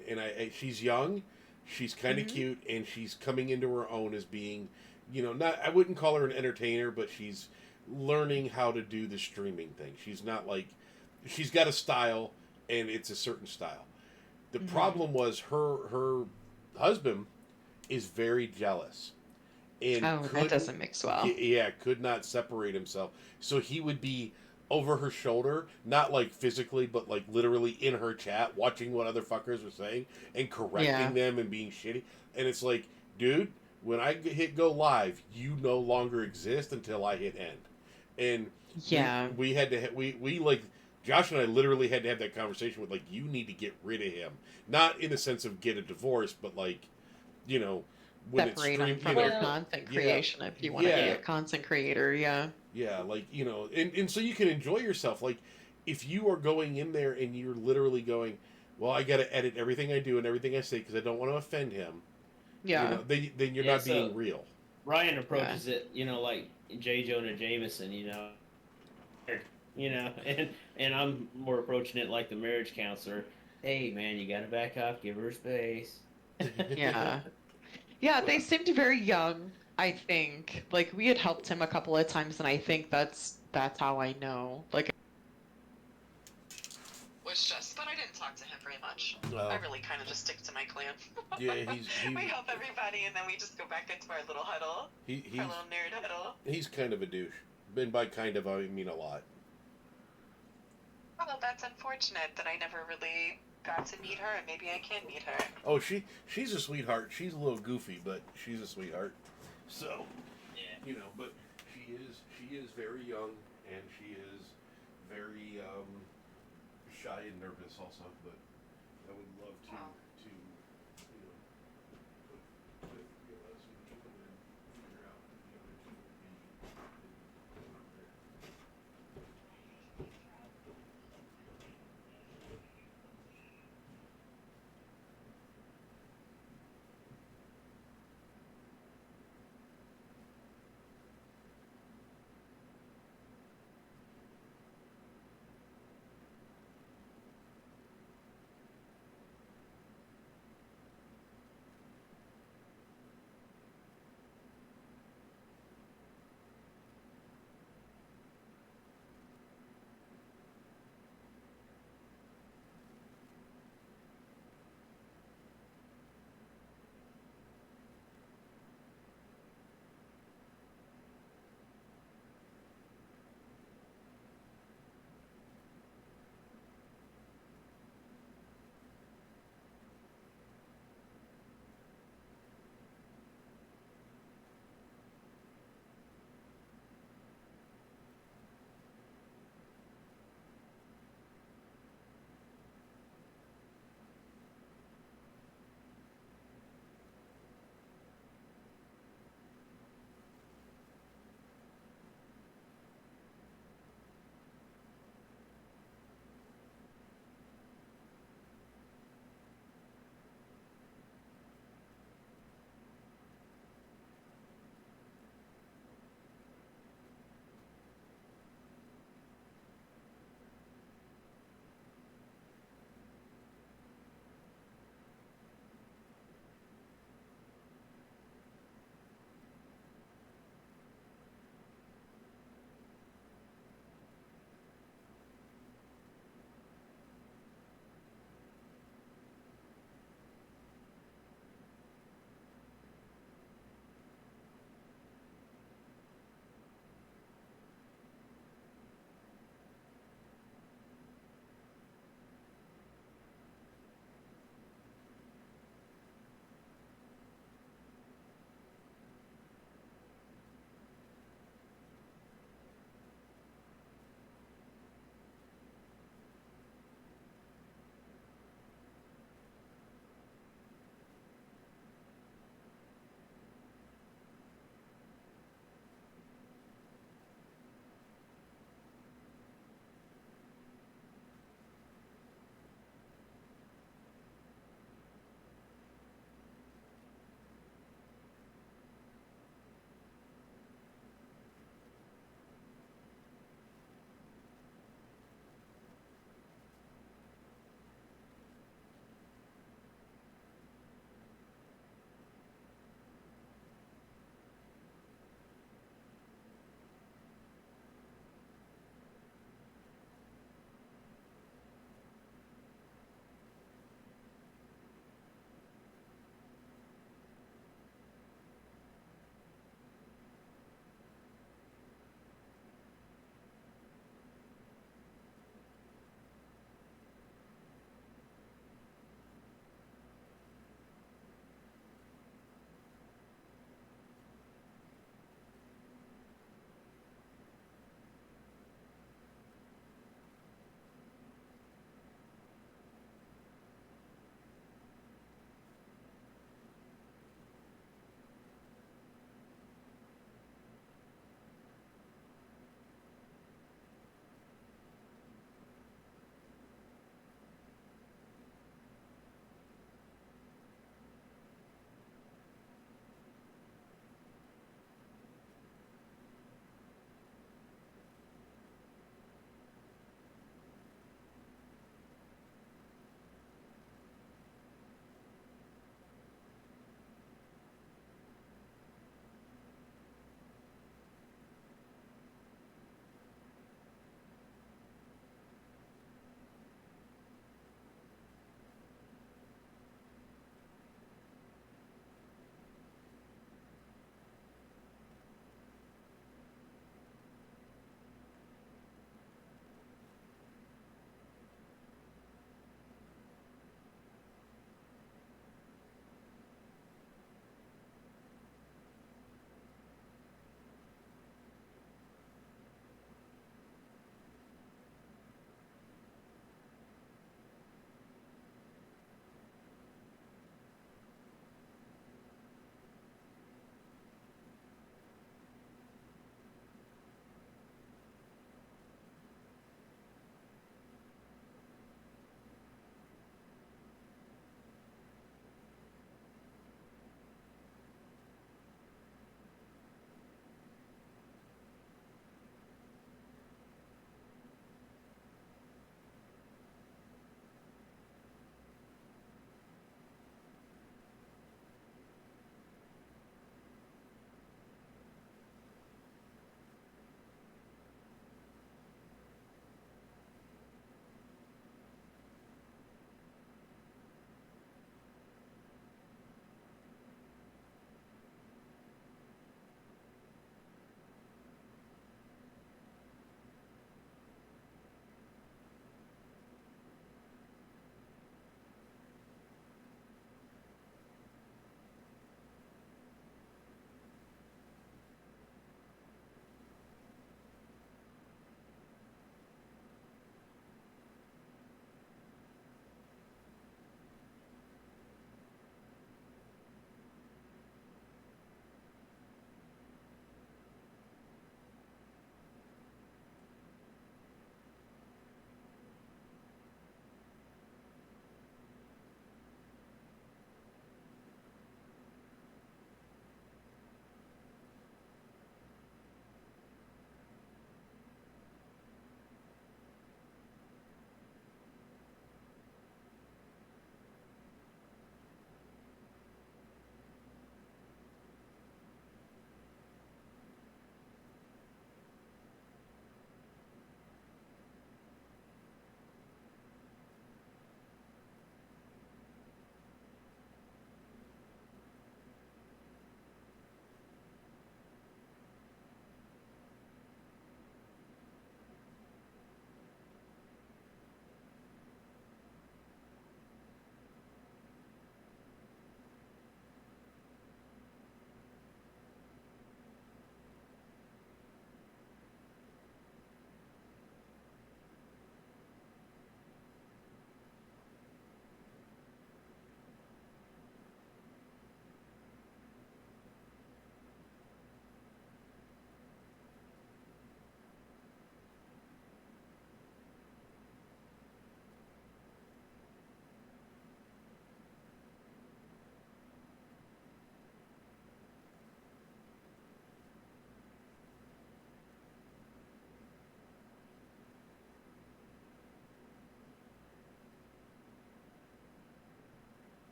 she's young, she's kind of Hmm. cute, and she's coming into her own as being, not, I wouldn't call her an entertainer, but she's learning how to do the streaming thing. She's not like, she's got a style, and it's a certain style. The Hmm. problem was her husband is very jealous and Oh, that couldn't, doesn't mix well. yeah, could not separate himself. So he would be over her shoulder, not like physically, but like literally in her chat, watching what other fuckers were saying and correcting Yeah, them and being shitty. And it's like, dude, when I hit go live, you no longer exist until I hit end. And we yeah, we had to we like Josh and I literally had to have that conversation with like, you need to get rid of him, not in the sense of get a divorce, but like, you know, when it's separate them stream, from your Well, content yeah, creation if you want to be yeah, a content creator. Yeah. yeah, like, and so you can enjoy yourself. Like, if you are going in there and you're literally going, well, I got to edit everything I do and everything I say because I don't want to offend him, Yeah. then you're yeah. not So being real. Ryan Yeah. approaches it, like J. Jonah Jameson, and I'm more approaching it like the marriage counselor. Hey, man, you gotta back off, give her space. Yeah. Yeah, they Well, seemed very young, I think. Like we had helped him a couple of times and I think that's how I know. Like was just, but I didn't talk to him very much. I well, really kind of just stick to my clan. yeah, he's We help everybody and then we just go back into our little huddle, he, our he's little nerd huddle. he's kind of a douche. And by kind of, I mean a lot. Well, that's unfortunate that I never really got to meet her and maybe I can meet her. Oh, she's a sweetheart. She's a little goofy, but she's a sweetheart. So, Yeah. but she is very young and she is very shy and nervous also. But I would love to. Oh.